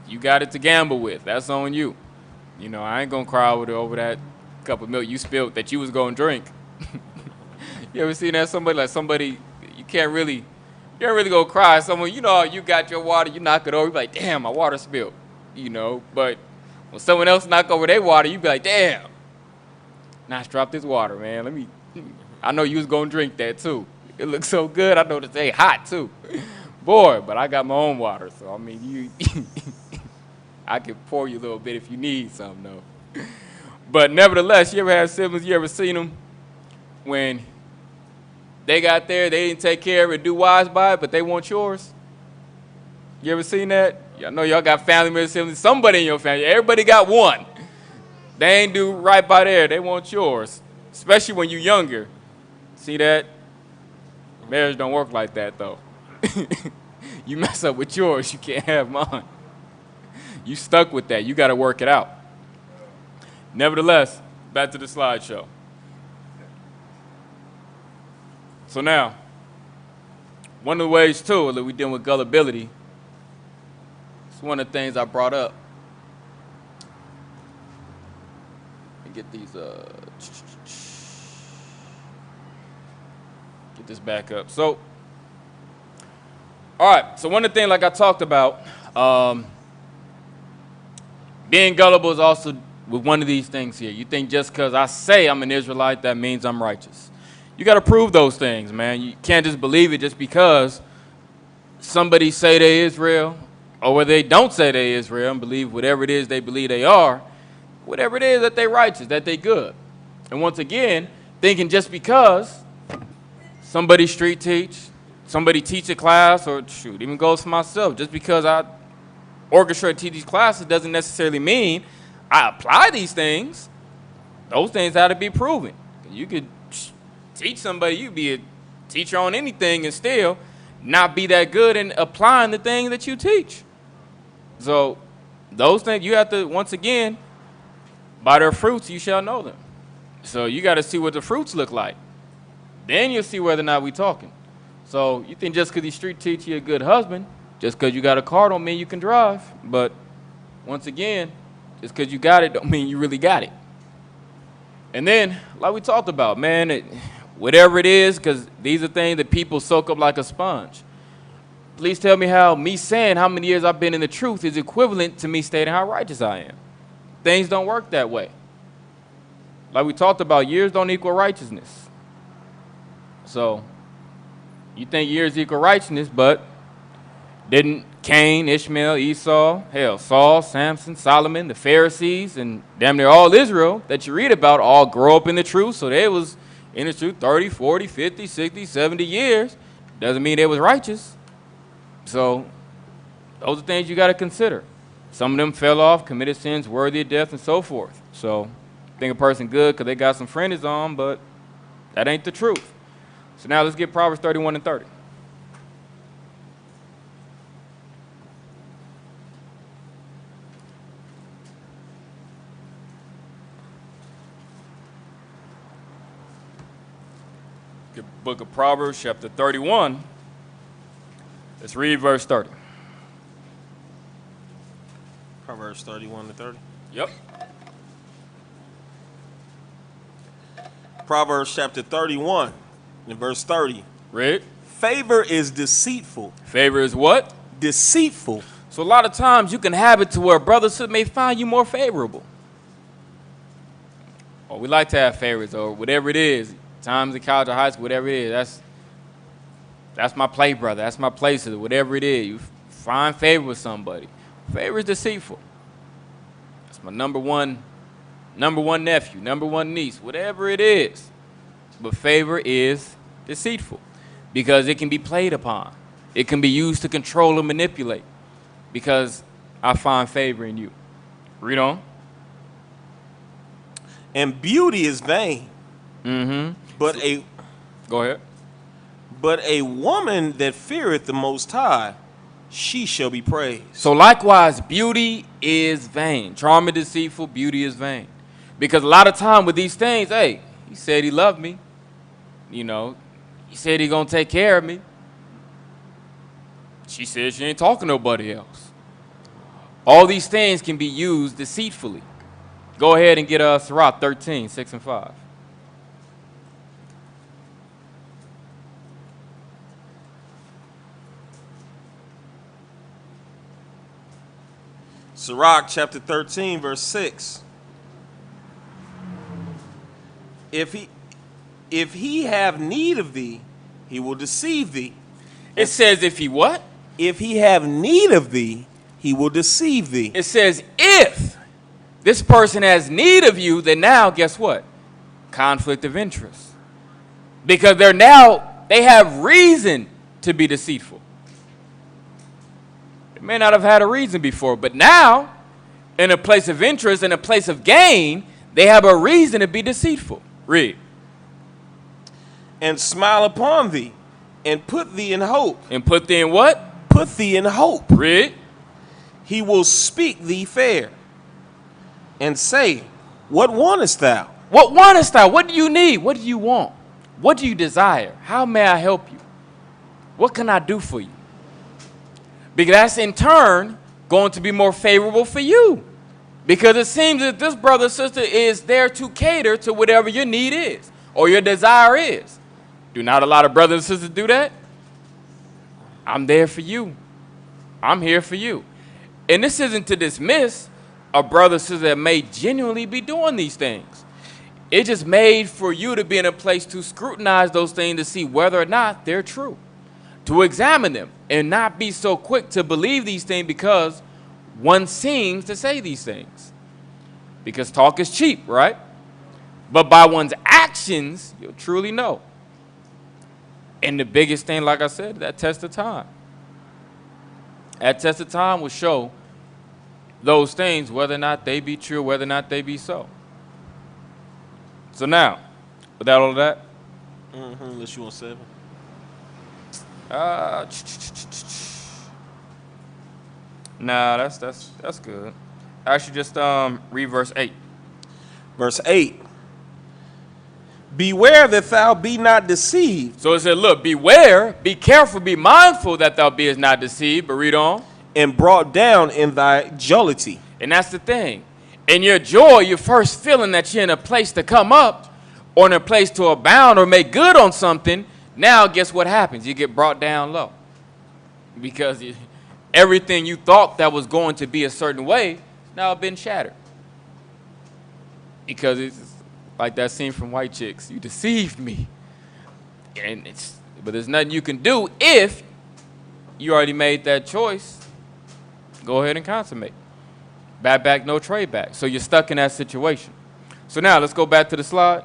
You got it to gamble with. That's on you. You know, I ain't gonna cry over that cup of milk you spilled that you was gonna drink. You ever seen that? Somebody, you can't really go cry. Someone, you know, you got your water, you knock it over, you be like, damn, my water spilled. You know, but when someone else knock over their water, you be like, damn, Nash dropped this water, man. I know you was gonna drink that too. It looks so good. I know this ain't hot too. Boy, but I got my own water, so I mean, I can pour you a little bit if you need some, though. But nevertheless, you ever had siblings, you ever seen them when they got there, they didn't take care of it, do wise by it, but they want yours? You ever seen that? I know y'all got family members, siblings, somebody in your family, everybody got one. They ain't do right by there, they want yours, especially when you're younger. See that? Marriage don't work like that, though. You mess up with yours, you can't have mine. You stuck with that. You got to work it out. Nevertheless, back to the slideshow. So now, one of the ways, too, that we deal with gullibility, it's one of the things I brought up. Let me get these, get this back up. So, all right. So one of the things, like I talked about, being gullible is also with one of these things here. You think just because I say I'm an Israelite, that means I'm righteous. You got to prove those things, man. You can't just believe it just because somebody say they Israel, or whether they don't say they Israel and believe whatever it is they believe they are, whatever it is that they righteous, that they good. And once again, thinking just because somebody street teach, somebody teach a class, or shoot, even goes for myself, just because I orchestrate teach these classes doesn't necessarily mean I apply these things. Those things have to be proven. You could teach somebody, you be a teacher on anything and still not be that good in applying the things that you teach. So those things you have to, once again, by their fruits you shall know them. So you got to see what the fruits look like. Then you'll see whether or not we talking. So you think just because you street teach you a good husband, just because you got a car don't mean you can drive. But once again, just because you got it don't mean you really got it. And then, like we talked about, man, whatever it is, because these are things that people soak up like a sponge. Please tell me how me saying how many years I've been in the truth is equivalent to me stating how righteous I am. Things don't work that way. Like we talked about, years don't equal righteousness. So you think years equal righteousness, but didn't Cain, Ishmael, Esau, hell, Saul, Samson, Solomon, the Pharisees, and damn near all Israel that you read about all grow up in the truth, so they was in the truth 30, 40, 50, 60, 70 years. Doesn't mean they was righteous. So those are things you got to consider. Some of them fell off, committed sins worthy of death, and so forth. So think a person good because they got some friends on, but that ain't the truth. So now let's get Proverbs 31 and 30. Book of Proverbs, chapter 31. Let's read verse 30. Proverbs 31 to 30. Yep. Proverbs chapter 31 and verse 30. Read. Favor is deceitful. Favor is what? Deceitful. So a lot of times you can have it to where brothers may find you more favorable. Or we like to have favorites or whatever it is. Times in college or high school, whatever it is. That's my play brother. That's my place, whatever it is. You find favor with somebody. Favor is deceitful. That's my number one nephew, number one niece, whatever it is. but favor is deceitful because it can be played upon. It can be used to control and manipulate because I find favor in you. Read on. And beauty is vain. Mm-hmm. Go ahead. But a woman that feareth the Most High, she shall be praised. So likewise, beauty is vain. Charm and deceitful, beauty is vain. Because a lot of time with these things, hey, he said he loved me. You know, he said he gonna take care of me. She said she ain't talking to nobody else. All these things can be used deceitfully. Go ahead and get Sirach 13, 6 and 5. Sirach chapter 13, verse 6. If he have need of thee, he will deceive thee. It says if he what? If he have need of thee, he will deceive thee. It says if this person has need of you, then now guess what? Conflict of interest. Because they have reason to be deceitful. They may not have had a reason before, but now, in a place of interest, in a place of gain, they have a reason to be deceitful. Read. And smile upon thee, and put thee in hope. And put thee in what? Put thee in hope. Read. He will speak thee fair, and say, what wantest thou? What wantest thou? What do you need? What do you want? What do you desire? How may I help you? What can I do for you? Because that's in turn going to be more favorable for you. Because it seems that this brother or sister is there to cater to whatever your need is or your desire is. Do not a lot of brothers and sisters do that? I'm there for you. I'm here for you. And this isn't to dismiss a brother or sister that may genuinely be doing these things. It's just made for you to be in a place to scrutinize those things to see whether or not they're true. To examine them and not be so quick to believe these things because one seems to say these things. Because talk is cheap, right? But by one's actions, you'll truly know. And the biggest thing, like I said, that test of time. That test of time will show those things, whether or not they be true, whether or not they be so. So now, without all of that, Unless you want 7. Nah, that's good. Actually, just read verse 8. Verse 8. Beware that thou be not deceived. So it said, look, beware, be careful, be mindful that thou beest not deceived. But read on. And brought down in thy jollity. And that's the thing. In your joy, you're first feeling that you're in a place to come up or in a place to abound or make good on something. Now, guess what happens? You get brought down low. Because everything you thought that was going to be a certain way now been shattered. Because it's like that scene from White Chicks. You deceived me. But there's nothing you can do if you already made that choice. Go ahead and consummate. Bad back, no trade back. So you're stuck in that situation. So now let's go back to the slide.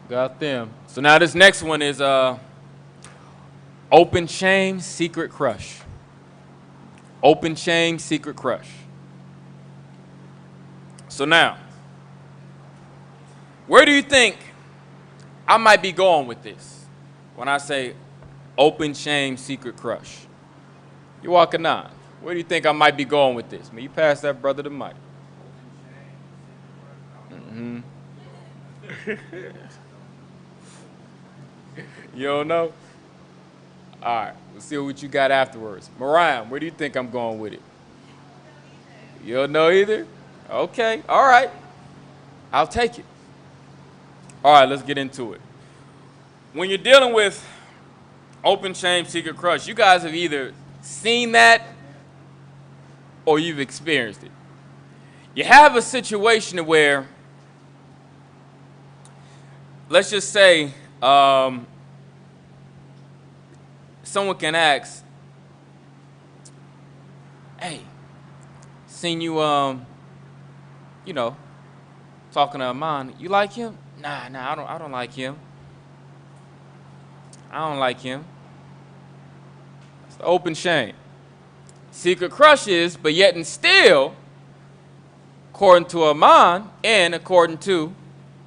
Got them. So now this next one is open shame, secret crush. Open shame, secret crush. So now, where do you think I might be going with this when I say open shame, secret crush? You're walking on. Where do you think I might be going with this? You pass that brother the mic. Mm-hmm. You don't know? All right, let's see what you got afterwards. Mariah, where do you think I'm going with it? You don't know either? Okay, all right. I'll take it. All right, let's get into it. When you're dealing with open shame, secret crush, you guys have either seen that or you've experienced it. You have a situation where, let's just say, someone can ask, hey, seen you talking to Amon, you like him? Nah, I don't like him. I don't like him. It's the open shame. Secret crushes, but yet and still, according to Amon and according to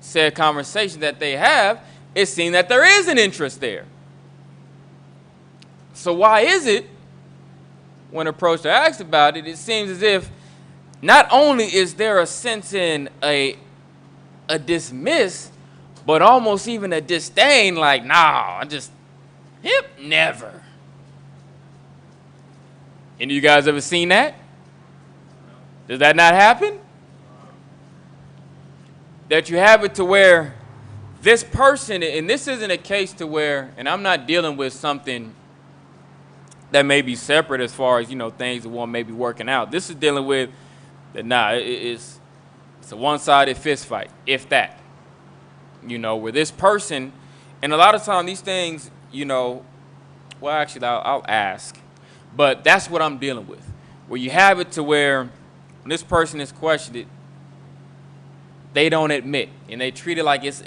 said conversation that they have, it seems that there is an interest there. So why is it, when approached or asked about it, it seems as if not only is there a sense in a dismiss, but almost even a disdain, like, nah, never. Any of you guys ever seen that? Does that not happen? That you have it to where this person, and this isn't a case to where, and I'm not dealing with something that may be separate as far as, things that one may be working out. This is dealing with that, it's a one-sided fist fight, if that. Where this person, and a lot of times these things, well, actually, I'll ask. But that's what I'm dealing with. Where you have it to where when this person is questioned, they don't admit. And they treat it like it's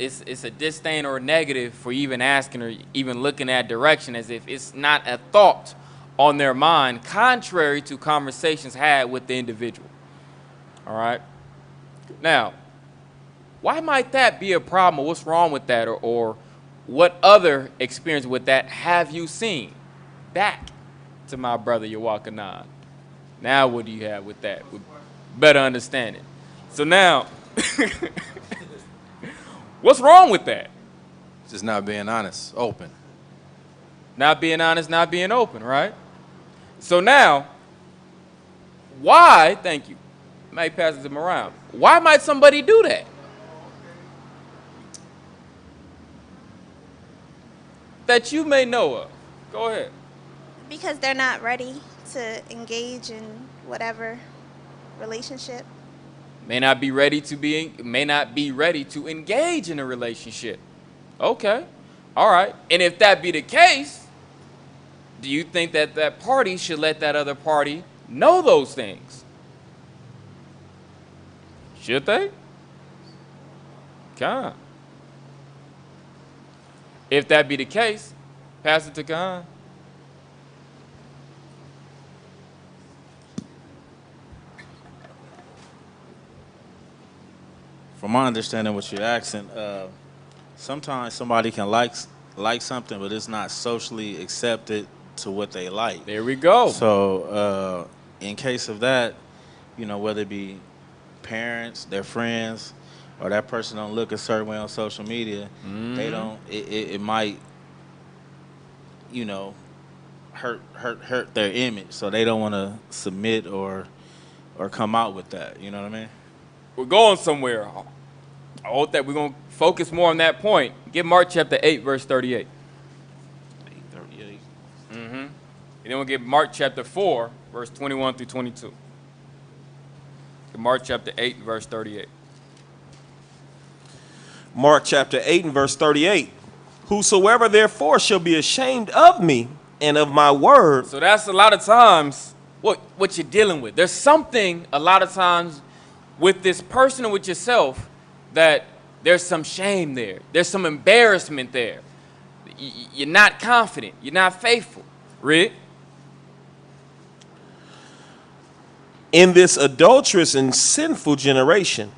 a disdain or a negative for even asking or even looking at direction, as if it's not a thought on their mind, contrary to conversations had with the individual. All right? Now, why might that be a problem, or what's wrong with that, or what other experience with that have you seen? Back to my brother Yawakanan. Now what do you have with that? With better understanding. So now, what's wrong with that? Just not being honest, open. Not being honest, not being open, right? So now, why, thank you, might pass them around. Why might somebody do that? That you may know of. Go ahead. Because they're not ready to engage in whatever relationship. May not be ready to engage in a relationship. Okay. All right. And if that be the case, do you think that that party should let that other party know those things? Should they? Khan. If that be the case, pass it to Khan. From my understanding, what you're asking, sometimes somebody can like something, but it's not socially accepted to what they like. There we go. So, in case of that, whether it be parents, their friends, or that person don't look a certain way on social media, they don't. It might, hurt their image. So they don't want to submit or come out with that. You know what I mean? We're going somewhere. I hope that we're going to focus more on that point. Give Mark chapter 8, verse 38. 8:38. And then we'll get Mark chapter 4, verse 21 through 22. Mark chapter 8, verse 38. Mark chapter 8 and verse 38. Whosoever therefore shall be ashamed of me and of my word. So that's a lot of times what you're dealing with. There's something a lot of times with this person or with yourself that there's some shame there. There's some embarrassment there. You're not confident. You're not faithful. Read. In this adulterous and sinful generation,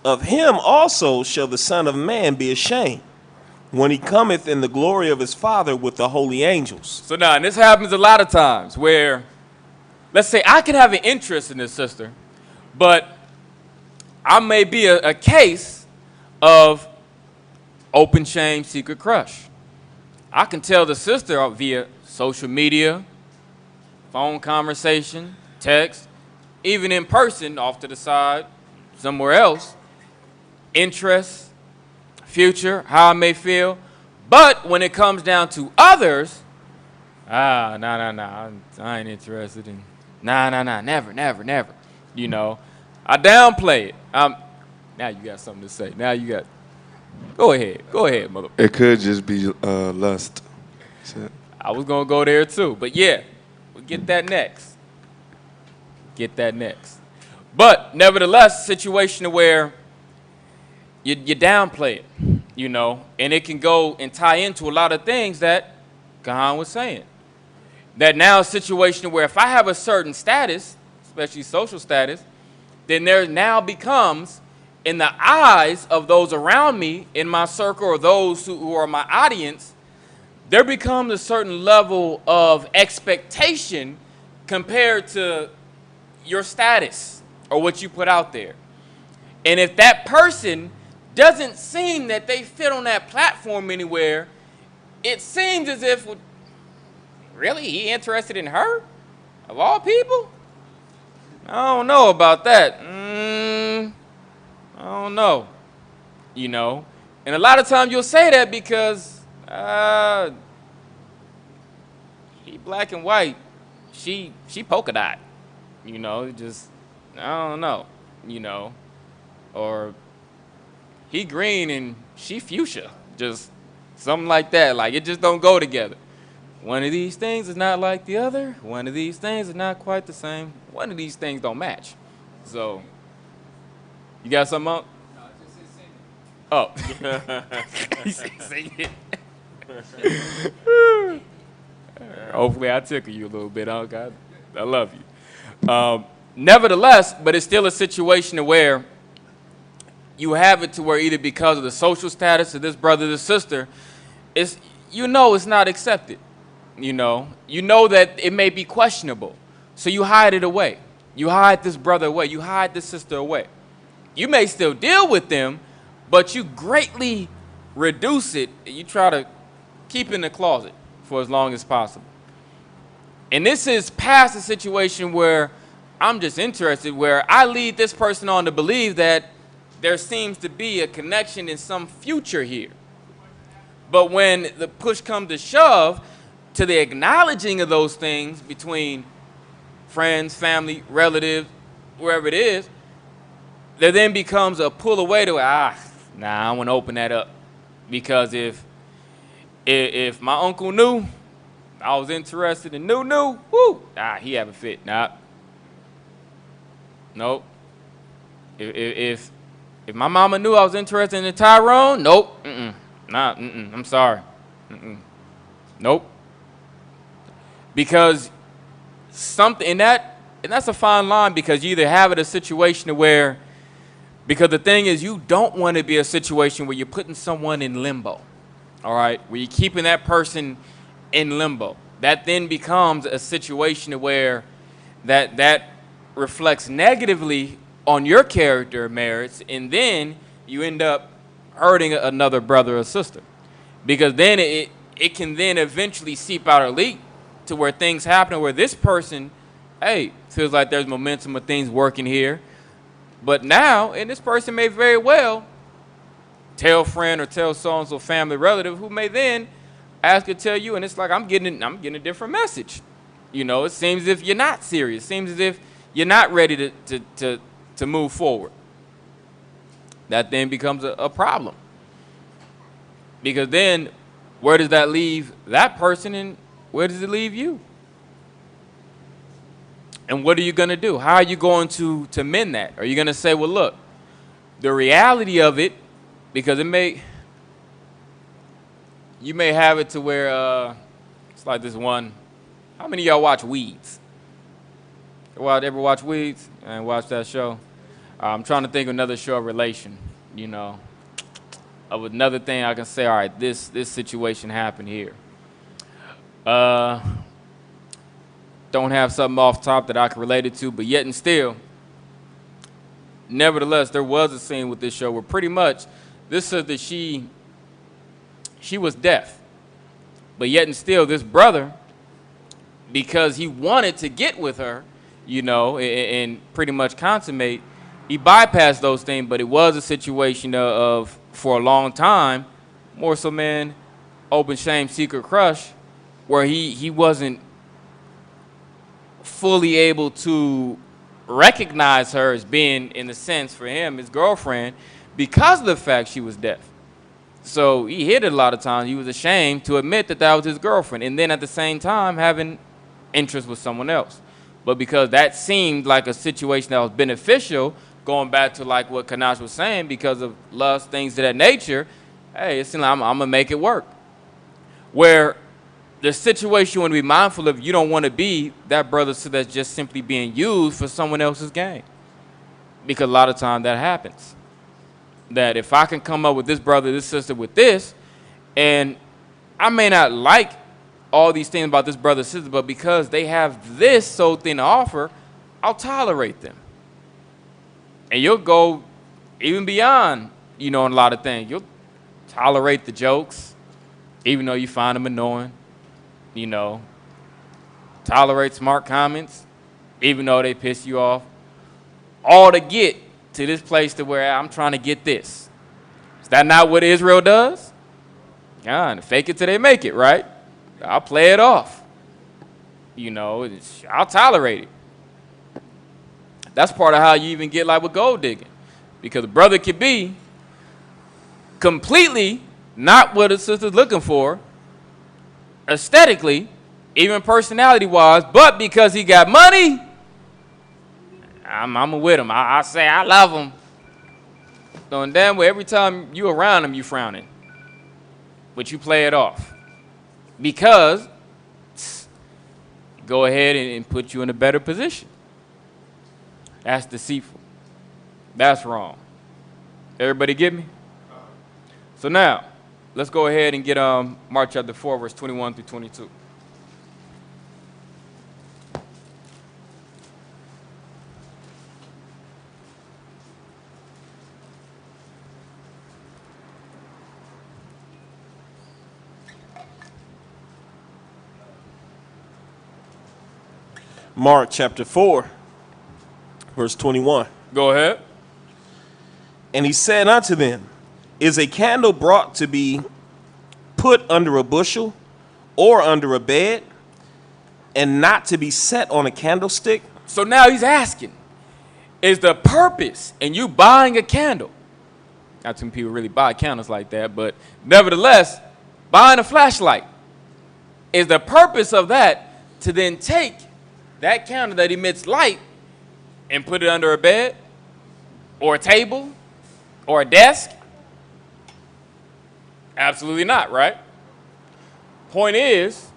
of him also shall the Son of Man be ashamed, when he cometh in the glory of his Father with the holy angels. So now, and this happens a lot of times where, let's say I could have an interest in this sister, but I may be a case of open shame, secret crush. I can tell the sister via social media, phone conversation, text, even in person, off to the side, somewhere else, interest, future, how I may feel. But when it comes down to others, nah, I ain't interested in, never. I downplay it. Now you got something to say. Now you got, go ahead, mother. It could just be lust. I was going to go there too. But yeah, we'll get that next. But nevertheless, a situation where you downplay it, you know, and it can go and tie into a lot of things that Kahan was saying. That now a situation where if I have a certain status, especially social status, then there now becomes, in the eyes of those around me, in my circle, or those who are my audience, there becomes a certain level of expectation compared to your status or what you put out there. And if that person doesn't seem that they fit on that platform anywhere, it seems as if, really, he interested in her? Of all people? I don't know about that. I don't know. You know? And a lot of times you'll say that because he black and white, she polka dot. You know, just, I don't know. You know? Or he green and she fuchsia. Just something like that. Like, it just don't go together. One of these things is not like the other. One of these things is not quite the same. One of these things don't match. So, you got something up? No, I just said sing it. Oh. He said sing it. Hopefully I tickle you a little bit. Oh, God, I love you. Nevertheless, but it's still a situation where you have it to where either because of the social status of this brother or sister, it's, you know, it's not accepted. You know that it may be questionable. So you hide it away. You hide this brother away. You hide this sister away. You may still deal with them, but you greatly reduce it. You try to keep it in the closet for as long as possible. And this is past a situation where I'm just interested, where I lead this person on to believe that there seems to be a connection in some future here. But when the push comes to shove, to the acknowledging of those things between friends, family, relatives, wherever it is, there then becomes a pull away to, I want to open that up. Because if my uncle knew I was interested in he have a fit. Nope. If my mama knew I was interested in Tyrone, nope. I'm sorry. Nope. Because something in that, and that's a fine line, because you either have it a situation where, because the thing is, you don't want to be a situation where you're putting someone in limbo, all right, where you're keeping that person in limbo. That then becomes a situation where that reflects negatively on your character merits, and then you end up hurting another brother or sister, because then it can then eventually seep out or leak to where things happen where this person, feels like there's momentum of things working here. But now, and this person may very well tell a friend or tell so-and-so family relative who may then ask to tell you, and it's like, I'm getting a different message. You know, it seems as if you're not serious. It seems as if you're not ready to move forward. That then becomes a problem. Because then, where does that leave that person, and where does it leave you? And what are you going to do? How are you going to mend that? Are you going to say, well, look, the reality of it, because you may have it to where it's like this one. How many of y'all watch Weeds? Ever watch Weeds and watch that show? I'm trying to think of another show of relation, you know, of another thing I can say, all right, this situation happened here. Don't have something off top that I can relate it to, but yet and still, nevertheless, there was a scene with this show where pretty much this said that she was deaf, but yet and still, this brother, because he wanted to get with her, you know, and pretty much consummate, he bypassed those things, but it was a situation of for a long time, more so, man, open shame, secret crush, where he wasn't fully able to recognize her as being, in a sense, for him, his girlfriend, because of the fact she was deaf. So he hid it a lot of times. He was ashamed to admit that was his girlfriend, and then at the same time having interest with someone else. But because that seemed like a situation that was beneficial, going back to like what Kanash was saying, because of lust, things of that nature, hey, it seems like I'm going to make it work. Where the situation you want to be mindful of, you don't want to be that brother that's just simply being used for someone else's gain. Because a lot of times that happens. That if I can come up with this brother, this sister with this, and I may not like all these things about this brother, sister, but because they have this so thing to offer, I'll tolerate them. And you'll go even beyond, in a lot of things. You'll tolerate the jokes, even though you find them annoying. Tolerate smart comments, even though they piss you off. All to get to this place to where I'm trying to get this. Is that not what Israel does? God, fake it till they make it, right? I'll play it off. I'll tolerate it. That's part of how you even get like with gold digging. Because a brother could be completely not what a sister's looking for, aesthetically, even personality-wise, but because he got money, I'm with him. I say I love him. So and damn well, every time you around him, you frowning. But you play it off. Because go ahead and put you in a better position. That's deceitful. That's wrong. Everybody get me? So now, let's go ahead and get Mark chapter 4, verse 21 through 22. Mark chapter 4, verse 21. Go ahead. And he said unto them, is a candle brought to be put under a bushel or under a bed, and not to be set on a candlestick? So now he's asking, is the purpose in you buying a candle, not too many people really buy candles like that, but nevertheless, buying a flashlight, is the purpose of that to then take that candle that emits light and put it under a bed or a table or a desk? Absolutely not, right? Point is,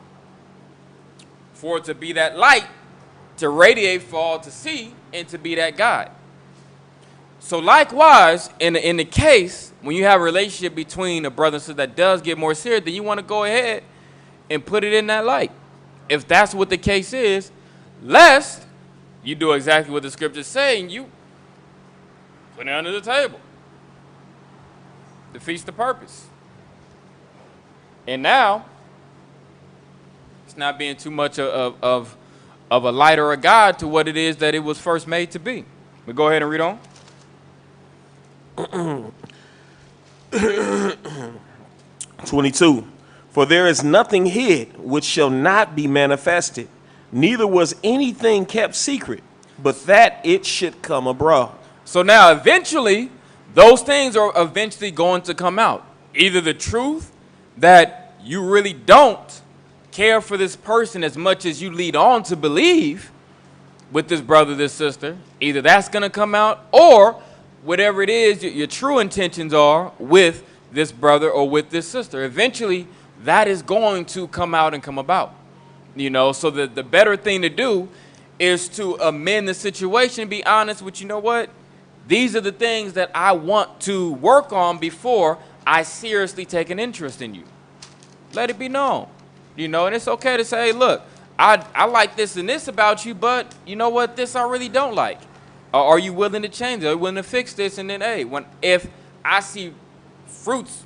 for it to be that light, to radiate for all to see, and to be that guide. So likewise, in the case, when you have a relationship between a brother and sister that does get more serious, then you want to go ahead and put it in that light. If that's what the case is, lest you do exactly what the scriptures say, and you put it under the table. Defeats the purpose. And now, it's not being too much of a light or a guide to what it is that it was first made to be. But go ahead and read on. 22. For there is nothing hid which shall not be manifested, neither was anything kept secret, but that it should come abroad. So now eventually, those things are eventually going to come out. Either the truth that you really don't care for this person as much as you lead on to believe with this brother, this sister, either that's going to come out, or whatever it is your true intentions are with this brother or with this sister. Eventually, that is going to come out and come about. So the better thing to do is to amend the situation, be honest with, what? These are the things that I want to work on before I seriously take an interest in you. Let it be known, and it's okay to say, hey, look, I like this and this about you, but you know what? This I really don't like. Are you willing to change it? Are you willing to fix this? And then, hey, if I see fruits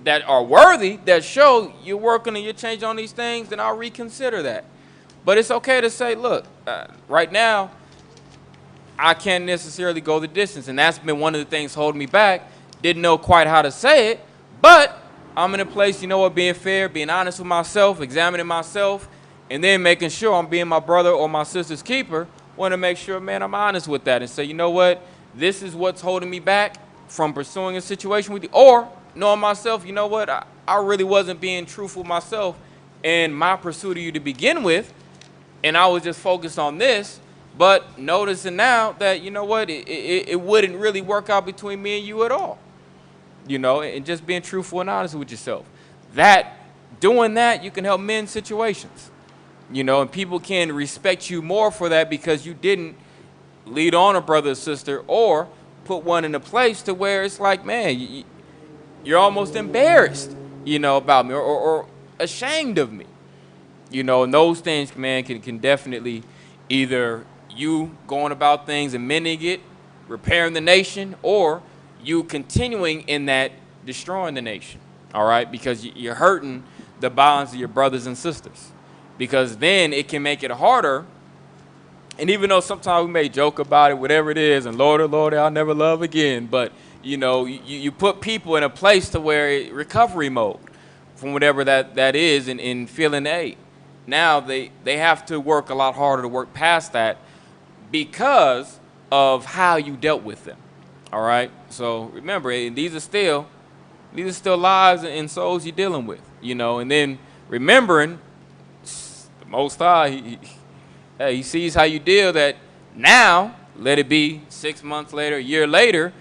that are worthy, that show you're working and you're changing on these things, then I'll reconsider that. But it's okay to say, look, right now, I can't necessarily go the distance. And that's been one of the things holding me back. Didn't know quite how to say it, but I'm in a place, being fair, being honest with myself, examining myself, and then making sure I'm being my brother or my sister's keeper. Want to make sure, man, I'm honest with that and say, you know what, this is what's holding me back from pursuing a situation with you. Or knowing myself, you know what, I really wasn't being truthful myself in my pursuit of you to begin with. and I was just focused on this, but noticing now that, you know what, it wouldn't really work out between me and you at all. You know, and just being truthful and honest with yourself. Doing that, you can help mend situations. You know, and people can respect you more for that because you didn't lead on a brother or sister or put one in a place to where it's like, man, you're almost embarrassed, you know, about me or ashamed of me. You know, and those things, man, can definitely either you going about things and mending it, repairing the nation, or you continuing in that, destroying the nation, all right? Because you're hurting the bonds of your brothers and sisters. Because then it can make it harder. And even though sometimes we may joke about it, whatever it is, and Lord, oh Lord, I'll never love again. But, you know, you put people in a place to where recovery mode from whatever that is in feeling A. Now they have to work a lot harder to work past that because of how you dealt with them. All right? So remember, these are still lives and souls you're dealing with, you know, and then remembering the Most High, he sees how you deal that now, let it be 6 months later, a year later,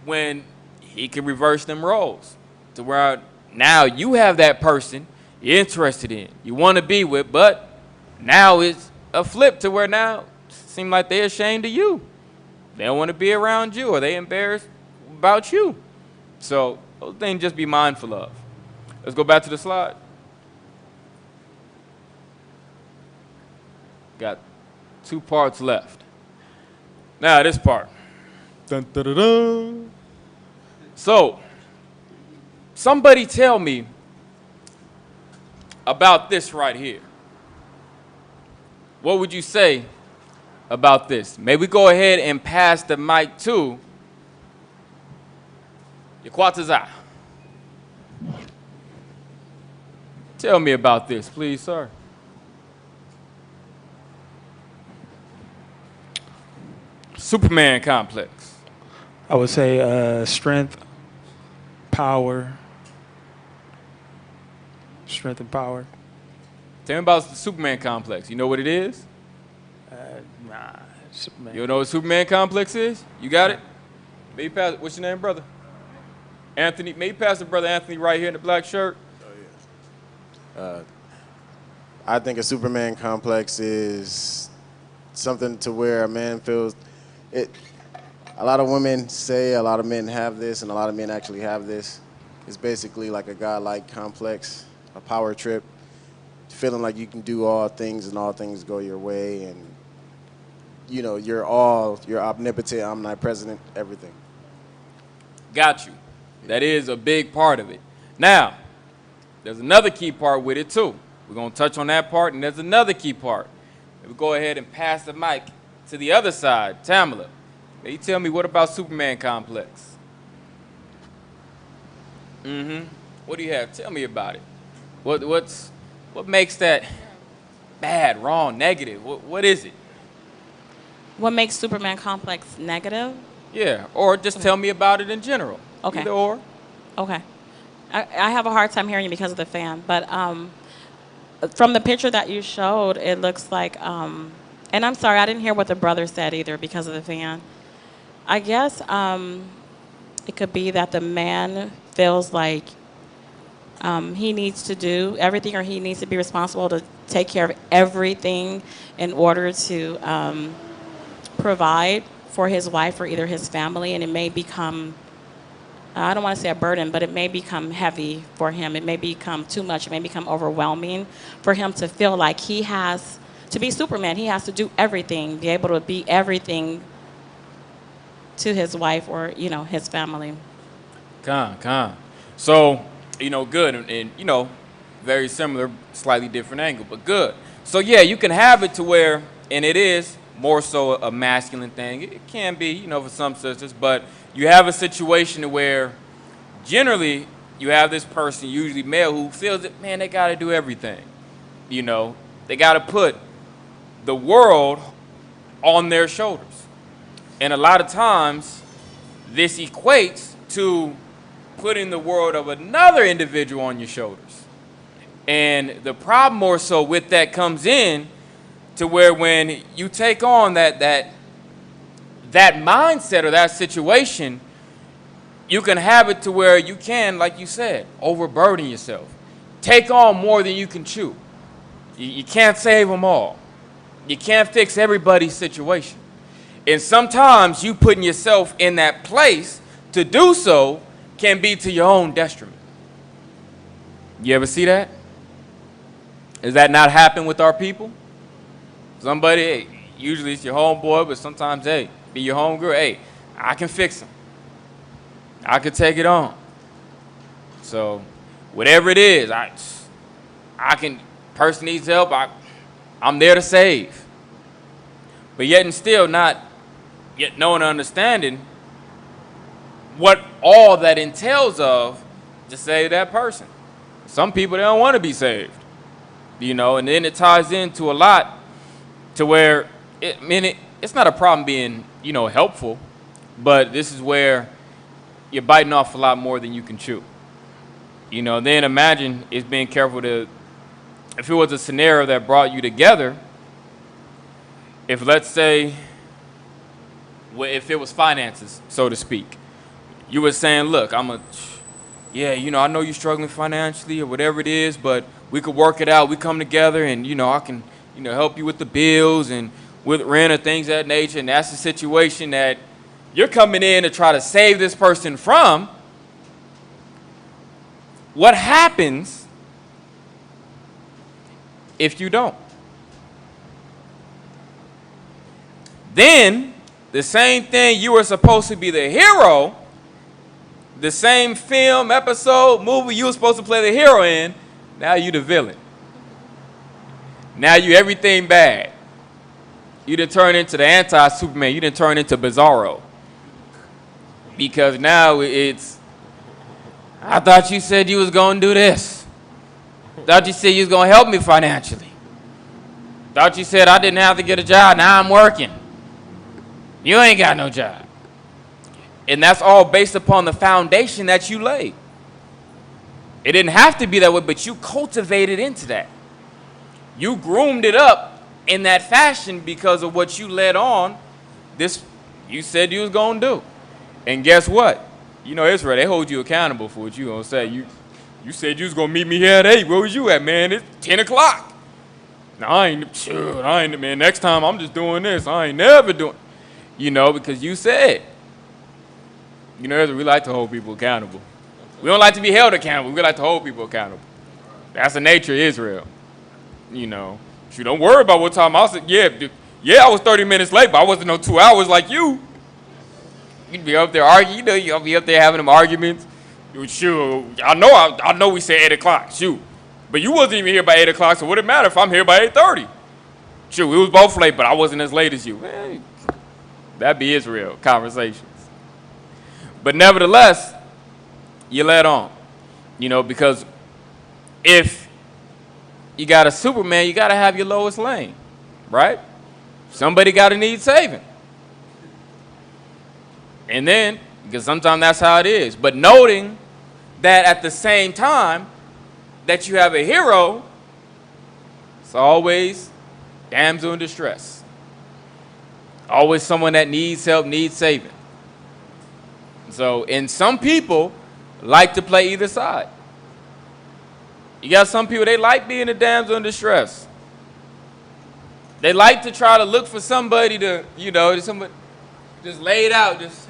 when he can reverse them roles to where now you have that person you're interested in, you want to be with, but now it's a flip to where now it seems like they're ashamed of you. They don't want to be around you or they embarrassed about you. So those things just be mindful of. Let's go back to the slide. Got 2 parts left. Now this part. Dun, dun, dun, dun. So, somebody tell me about this right here. What would you say about this? May we go ahead and pass the mic to Yaquataza. Tell me about this, please, sir. Superman complex. I would say strength, power. Strength and power. Tell me about the Superman complex. You know what it is? Nah, Superman. You don't know what Superman complex is? You got it? Maybe pass. What's your name, brother? Anthony. Maybe pass the brother Anthony right here in the black shirt. I think a Superman complex is something to where a man feels it. A lot of women say, a lot of men have this, and a lot of men actually have this. It's basically like a godlike complex, a power trip, feeling like you can do all things and all things go your way, and you know you're omnipotent, omnipresent, everything. Got you. That is a big part of it. Now, there's another key part with it too. We're gonna touch on that part, and there's another key part. We'll go ahead and pass the mic to the other side, Tamala. May you tell me what about Superman complex? What do you have? Tell me about it. What makes that bad, wrong, negative? What is it? What makes Superman complex negative? Yeah, or just tell me about it in general. Okay. Either or. Okay. I have a hard time hearing you because of the fan, but from the picture that you showed, it looks like, and I'm sorry, I didn't hear what the brother said either because of the fan. I guess it could be that the man feels like he needs to do everything, or he needs to be responsible to take care of everything in order to provide for his wife or either his family, and it may become, I don't want to say a burden, but it may become heavy for him. It may become too much. It may become overwhelming for him to feel like he has to be Superman. He has to do everything, be able to be everything to his wife or, you know, his family. So, you know, good, and you know, very similar, slightly different angle, but good. So yeah, you can have it to where, and it is more so a masculine thing. It can be, you know, for some sisters, but you have a situation where generally you have this person, usually male, who feels that, man, they got to do everything. You know, they got to put the world on their shoulders. And a lot of times this equates to putting the world of another individual on your shoulders. And the problem more so with that comes in to where when you take on that mindset or that situation, you can have it to where you can, like you said, overburden yourself. Take on more than you can chew. You can't save them all. You can't fix everybody's situation. And sometimes you putting yourself in that place to do so can be to your own detriment. You ever see that? Does that not happen with our people? Somebody, hey, usually it's your homeboy, but sometimes, hey, be your homegirl. Hey, I can fix them. I can take it on. So whatever it is, I can, person needs help, I'm there to save. But yet and still not yet knowing and understanding what all that entails of to save that person. Some people, they don't want to be saved. You know, and then it ties into a lot to where, it's not a problem being, helpful, but this is where you're biting off a lot more than you can chew. Then imagine it's being careful if it was a scenario that brought you together, if let's say, if it was finances, so to speak, you were saying, look, I know you're struggling financially or whatever it is, but we could work it out. We come together and, I can, help you with the bills and with rent or things of that nature. And that's the situation that you're coming in to try to save this person from. What happens if you don't? Then the same thing you were supposed to be the hero, the same film, episode, movie you were supposed to play the hero in, now you the villain. Now you everything bad. You done turn into the anti-Superman. You done turn into Bizarro. Because now I thought you said you was going to do this. Thought you said you was going to help me financially. Thought you said I didn't have to get a job. Now I'm working. You ain't got no job. And that's all based upon the foundation that you laid. It didn't have to be that way, but you cultivated into that. You groomed it up in that fashion because of what you led on. This you said you was going to do. And guess what? Israel, they hold you accountable for what you going to say. You said you was going to meet me here at 8. Where was you at, man? It's 10 o'clock. Now, I ain't, man, next time I'm just doing this. I ain't never doing, because you said. Israel, we like to hold people accountable. We don't like to be held accountable. We like to hold people accountable. That's the nature of Israel. You don't worry about what time I said. Yeah, I was 30 minutes late, but I wasn't no 2 hours like you. You'd be up there arguing. You'll be up there having them arguments. Shoot, I know we said 8 o'clock. Shoot, but you wasn't even here by 8 o'clock, so what it matter if I'm here by 8:30? Shoot, we was both late, but I wasn't as late as you. Man, that'd be Israel conversations. But nevertheless, you let on, because if you got a Superman, you got to have your Lois Lane, right? Somebody got to need saving. And then, because sometimes that's how it is, but noting that at the same time that you have a hero, it's always damsel in distress. Always someone that needs help, needs saving. So, and some people like to play either side. You got some people, they like being a damsel in distress. They like to try to look for somebody to, somebody just lay it out, just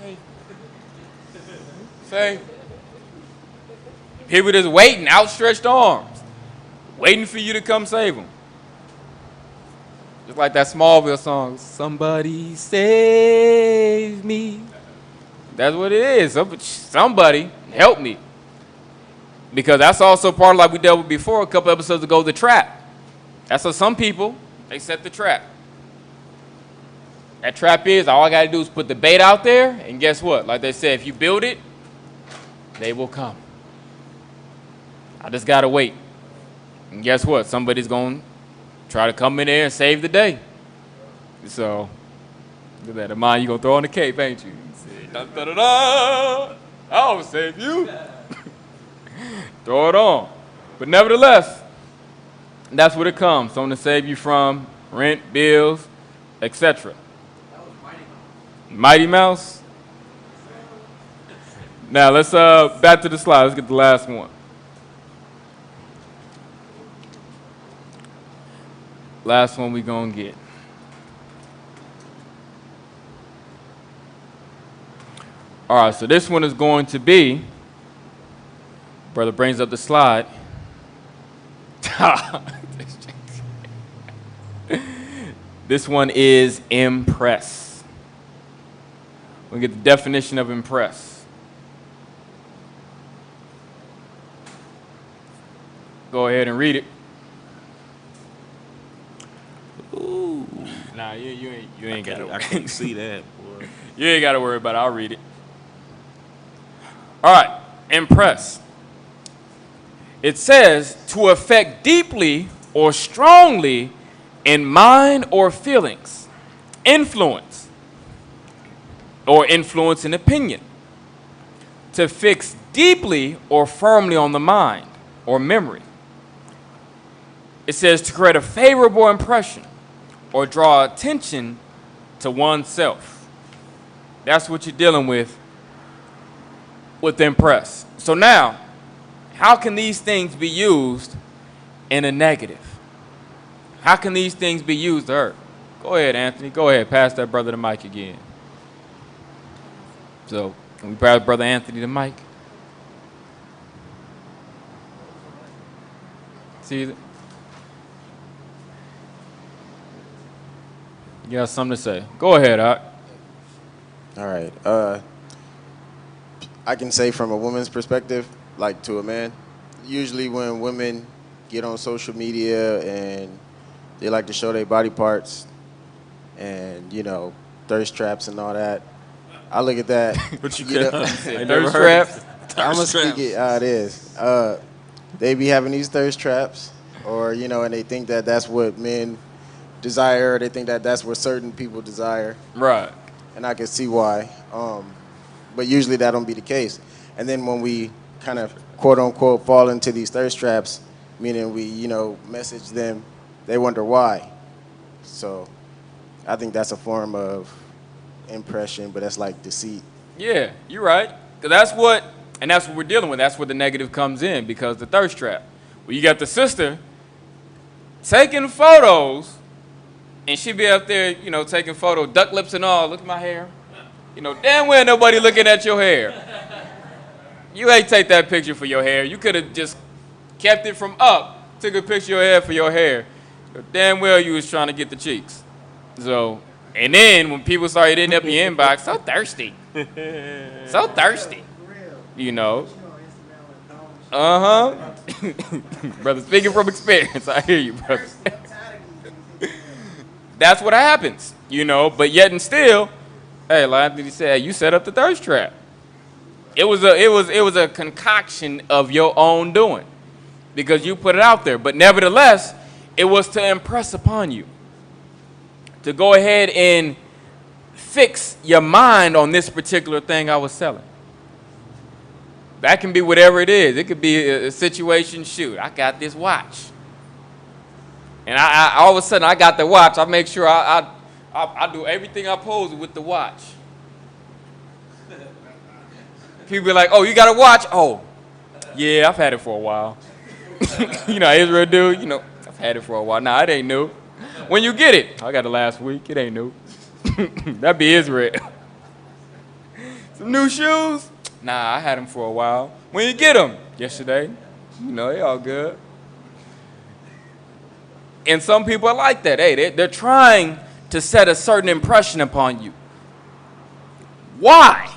say. People just waiting, outstretched arms, waiting for you to come save them. Just like that Smallville song, somebody save me. That's what it is. Somebody help me. Because that's also part of, like we dealt with before a couple episodes ago, the trap. That's what some people, they set the trap. That trap is, all I got to do is put the bait out there, and guess what? Like they said, if you build it, they will come. I just got to wait. And guess what? Somebody's going to try to come in there and save the day. So, with that in mind, you're going to throw on the cape, ain't you? Da-da-da-da. I'll save you. Throw it on. But nevertheless, that's what it comes. Someone to save you from rent, bills, etc. Mighty Mouse. Now let's back to the slide. Let's get the last one. Last one we gonna get. All right, so this one is going to be, brother brings up the slide. This one is impress. We get the definition of impress. Go ahead and read it. Ooh. Nah, you ain't got to. I can't see that, boy. You ain't got to worry about it. I'll read it. All right, impress. It says to affect deeply or strongly in mind or feelings, influence, or influence in opinion. To fix deeply or firmly on the mind or memory. It says to create a favorable impression or draw attention to oneself. That's what you're dealing with impress. So now, how can these things be used in a negative? How can these things be used to hurt? Go ahead, Anthony. Go ahead. Pass that brother the mic again. So, can we pass Brother Anthony the mic? See it? You got something to say. Go ahead, Art. All right. I can say from a woman's perspective, like to a man, usually when women get on social media and they like to show their body parts and, you know, thirst traps and all that, I look at that. What you know, thirst traps? I'm going to speak it how it is. They be having these thirst traps or, you know, and they think that that's what men desire. Or they think that that's what certain people desire. Right. And I can see why. But usually that don't be the case. And then when we kind of quote unquote fall into these thirst traps, meaning we, you know, message them, they wonder why. So I think that's a form of impression, but that's like deceit. Yeah, you're right. 'Cause that's what we're dealing with. That's where the negative comes in, because the thirst trap. Well, you got the sister taking photos, and she be up there, you know, taking photos, duck lips and all. Look at my hair. You know, damn well nobody looking at your hair. You ain't take that picture for your hair. You could have just kept it from up, took a picture of your hair for your hair. But damn well you was trying to get the cheeks. So, and then when people started hitting up your inbox, so thirsty. So thirsty. You know. Uh-huh. Brother, speaking from experience, I hear you, brother. That's what happens, you know, but yet and still, hey, like Anthony said, you set up the thirst trap. It was a concoction of your own doing because you put it out there. But nevertheless, it was to impress upon you, to go ahead and fix your mind on this particular thing I was selling. That can be whatever it is. It could be a situation, shoot, I got this watch. And I all of a sudden I got the watch. I make sure I do everything I pose with the watch. People be like, oh, you got a watch? Oh, yeah, I've had it for a while. You know how Israel do? You know, I've had it for a while. Nah, it ain't new. When you get it, I got it last week. It ain't new. That'd be Israel. Some new shoes? Nah, I had them for a while. When you get them? Yesterday. You know, they all good. And some people are like that. Hey, they're trying to set a certain impression upon you. Why?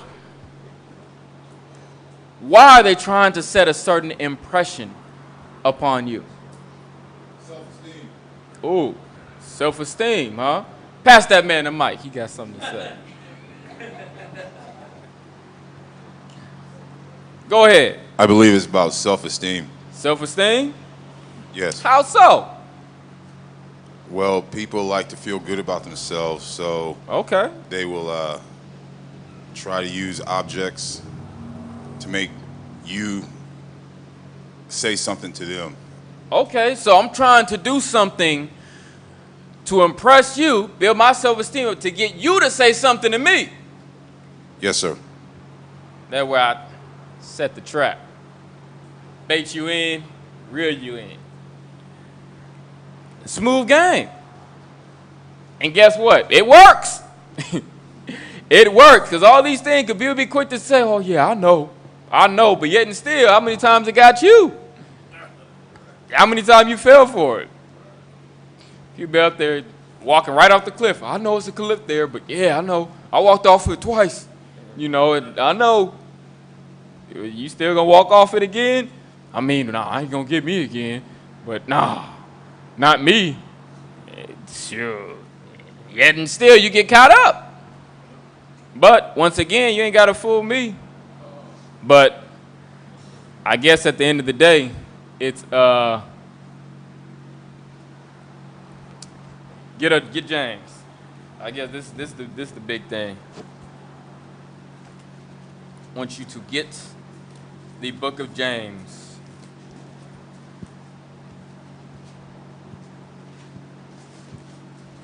Why are they trying to set a certain impression upon you? Self-esteem. Ooh, self-esteem, huh? Pass that man the mic. He got something to say. Go ahead. I believe it's about self-esteem. Self-esteem? Yes. How so? Well, people like to feel good about themselves, so okay, they will try to use objects to make you say something to them. Okay, so I'm trying to do something to impress you, build my self-esteem up, to get you to say something to me. Yes, sir. That's where I set the trap. Bait you in, reel you in. Smooth game. And guess what? It works. It works, because all these things, could people be quick to say, oh yeah, I know, but yet and still, how many times it got you? How many times you fell for it? You be up there walking right off the cliff. I know it's a cliff there, but yeah, I know. I walked off it twice. You know, and I know. You still gonna walk off it again? I mean, nah, I ain't gonna get me again. But nah, not me. Sure. Yet and still, you get caught up. But once again, you ain't gotta fool me. But I guess at the end of the day, it's get James. I guess this the big thing. I want you to get the book of James.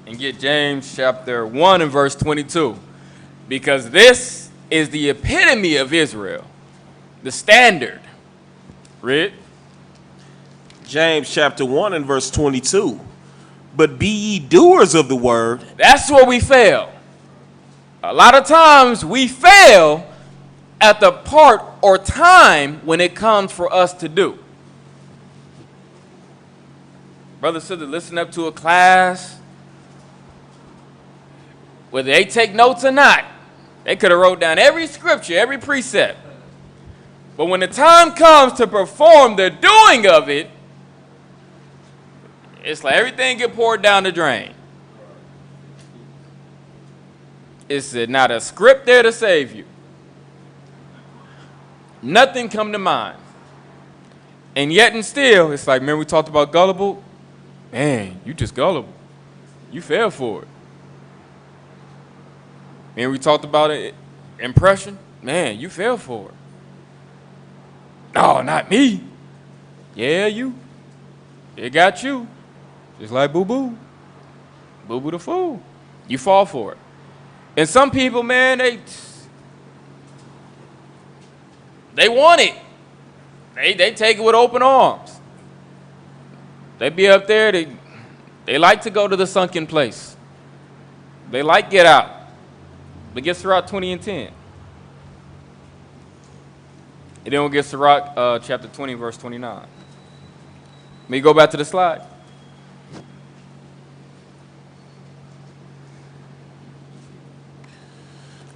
And get James chapter 1 and verse 22. Because this is the epitome of Israel. The standard. Read. James chapter 1 and verse 22. But be ye doers of the word. That's where we fail. A lot of times we fail at the part or time when it comes for us to do. Brother, sister, listen up to a class. Whether they take notes or not, they could have wrote down every scripture, every precept. But when the time comes to perform the doing of it, it's like everything get poured down the drain. It's not a script there to save you. Nothing come to mind. And yet and still, it's like, man, we talked about gullible. Man, you just gullible. You fell for it. Man, we talked about it, impression. Man, you fell for it. No, not me. Yeah, you. It got you. Just like boo-boo. Boo-boo the fool. You fall for it. And some people, man, they want it. They take it with open arms. They be up there, they like to go to the sunken place. They like Get Out. But get Sirach 20 and 10. And then we'll get Sirach chapter 20, verse 29. Let me go back to the slide.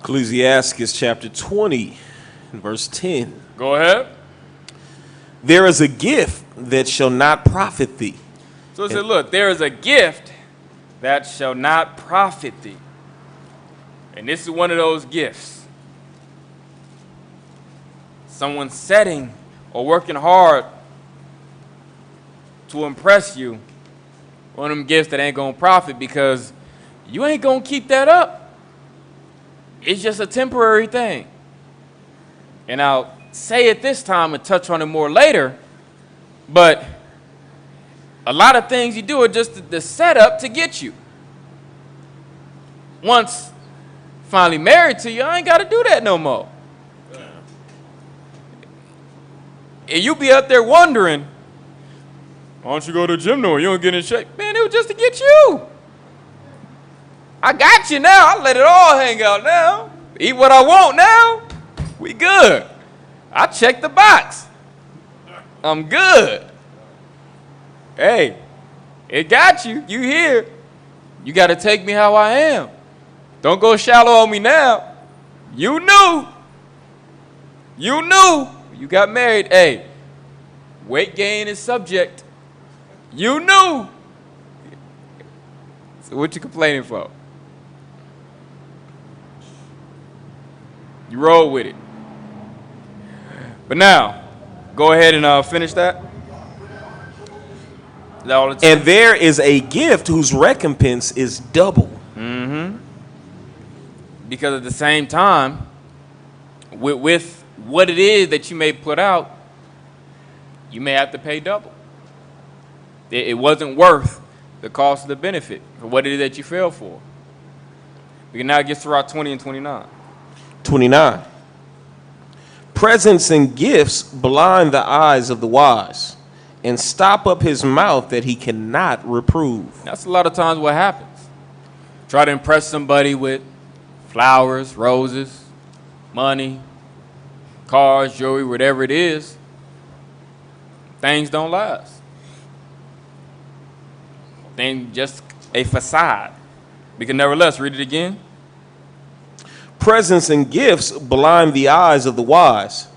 Ecclesiastes chapter 20 and verse 10. Go ahead. There is a gift that shall not profit thee. So it said, look, there is a gift that shall not profit thee. And this is one of those gifts. Someone setting or working hard to impress you. One of them gifts that ain't going to profit because you ain't going to keep that up. It's just a temporary thing. And I'll say it this time and touch on it more later. But a lot of things you do are just the setup to get you. Once finally married to you, I ain't got to do that no more. And you be out there wondering, why don't you go to the gym no more? You don't get in shape. Man, it was just to get you. I got you now. I let it all hang out now. Eat what I want now. We good. I checked the box. I'm good. Hey, it got you. You here. You got to take me how I am. Don't go shallow on me now. You knew. You knew. You got married. Hey, weight gain is subject. You knew. So what you complaining for? You roll with it. But now, go ahead and finish that. And there is a gift whose recompense is double. Mm-hmm. Because at the same time, with what it is that you may put out, you may have to pay double. It wasn't worth the cost of the benefit for what it is that you fell for. We can now get to Rock 20 and 29. 29. Presents and gifts blind the eyes of the wise, and stop up his mouth that he cannot reprove. That's a lot of times what happens. Try to impress somebody with flowers, roses, money, cars, jewelry, whatever it is. Things don't last. Things just a facade. We can nevertheless read it again. Presents and gifts blind the eyes of the wise.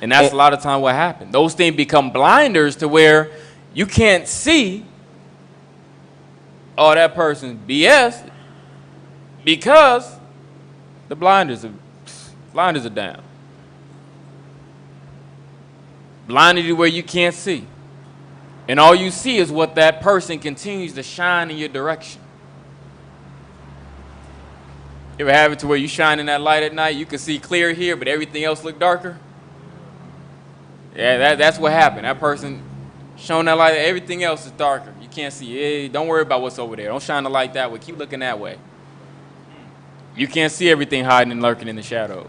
And that's a lot of time what happened. Those things become blinders to where you can't see, oh, that person's BS, because the blinders are down. Blinded to where you can't see. And all you see is what that person continues to shine in your direction. You ever have it to where you shine in that light at night, you can see clear here, but everything else look darker? Yeah, that's what happened. That person shone that light, everything else is darker. You can't see. Hey, don't worry about what's over there. Don't shine the light that way. Keep looking that way. You can't see everything hiding and lurking in the shadows.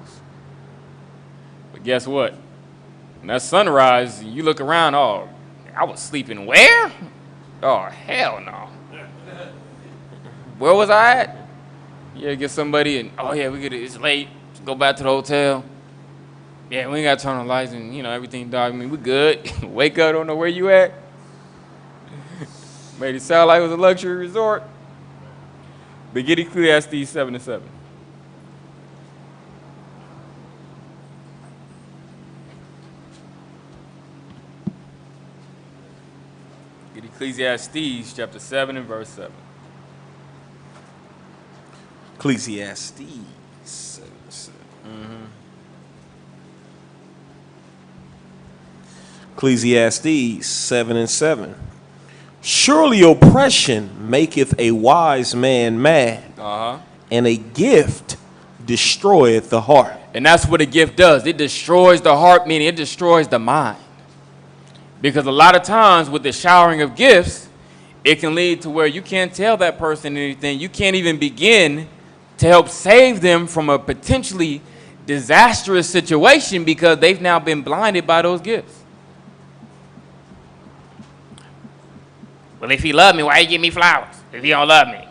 But guess what? When that sunrise, you look around, oh, I was sleeping where? Oh, hell no. Where was I at? Yeah, get somebody and, oh yeah, it's late. Go back to the hotel. Yeah, we ain't got to turn on the lights and, everything dark. I mean, we good. Wake up, don't know where you at. Made it sound like it was a luxury resort. But get Ecclesiastes 7 and 7. Get Ecclesiastes chapter 7 and verse 7. Ecclesiastes. Ecclesiastes 7 and 7. Surely oppression maketh a wise man mad, and a gift destroyeth the heart. And that's what a gift does. It destroys the heart, meaning it destroys the mind. Because a lot of times with the showering of gifts, it can lead to where you can't tell that person anything. You can't even begin to help save them from a potentially disastrous situation because they've now been blinded by those gifts. Well, if he loved me, why you give me flowers if he don't love me?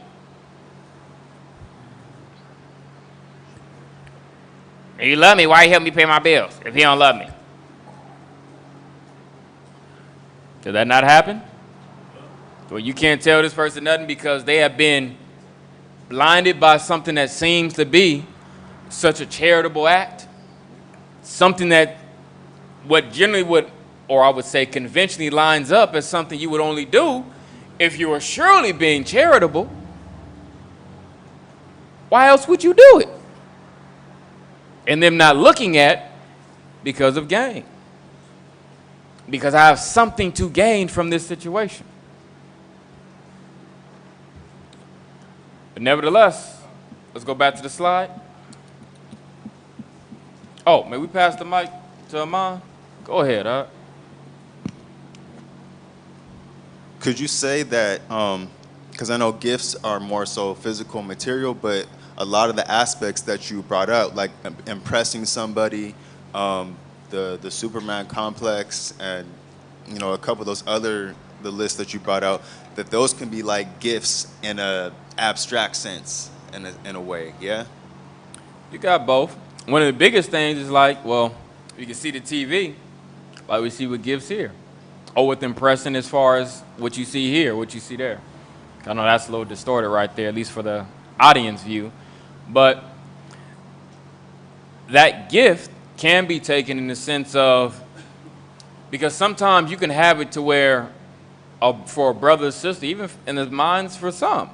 If he love me, why you help me pay my bills if he don't love me? Did that not happen? Well, you can't tell this person nothing because they have been blinded by something that seems to be such a charitable act. Something that what generally would, or I would say conventionally lines up as something you would only do if you were surely being charitable. Why else would you do it? And them not looking at because of gain. Because I have something to gain from this situation. But nevertheless, let's go back to the slide. Oh, may we pass the mic to Amon? Go ahead, all right. Could you say that, because I know gifts are more so physical, material, but a lot of the aspects that you brought up, like impressing somebody, the Superman complex, and a couple of those other, the list that you brought out, that those can be like gifts in a abstract sense, in a way, yeah? You got both. One of the biggest things is like, well, you can see the TV, like we see with gifts here. Or with impressing as far as what you see here, what you see there. I know that's a little distorted right there, at least for the audience view. But that gift can be taken in the sense of, because sometimes you can have it to where, for a brother or sister, even in the minds for some,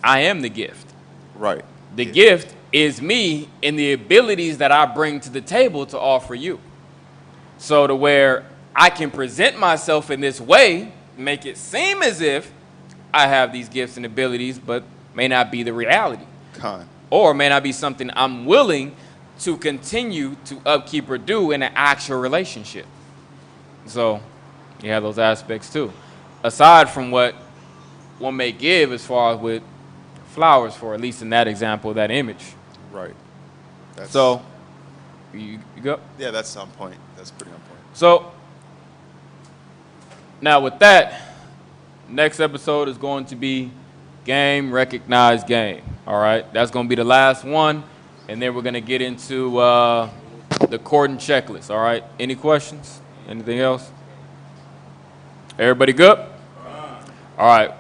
I am the gift. Right. The gift is me and the abilities that I bring to the table to offer you. So to where I can present myself in this way, make it seem as if I have these gifts and abilities, but may not be the reality. Or may not be something I'm willing to continue to upkeep or do in an actual relationship. So you have those aspects too. Aside from what one may give as far as with flowers for, at least in that example, that image. Right. So, you go? Yeah, that's on point. That's pretty on point. So, now with that, next episode is going to be game, recognize game. All right? That's going to be the last one. And then we're going to get into the courting checklist. All right? Any questions? Anything else? Everybody good? All right.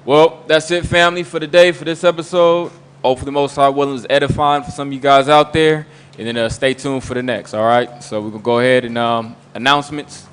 Well, that's it, family, for the day, for this episode. Hopefully, Most High willing is edifying for some of you guys out there. And then stay tuned for the next, all right? So we're going to go ahead and announcements.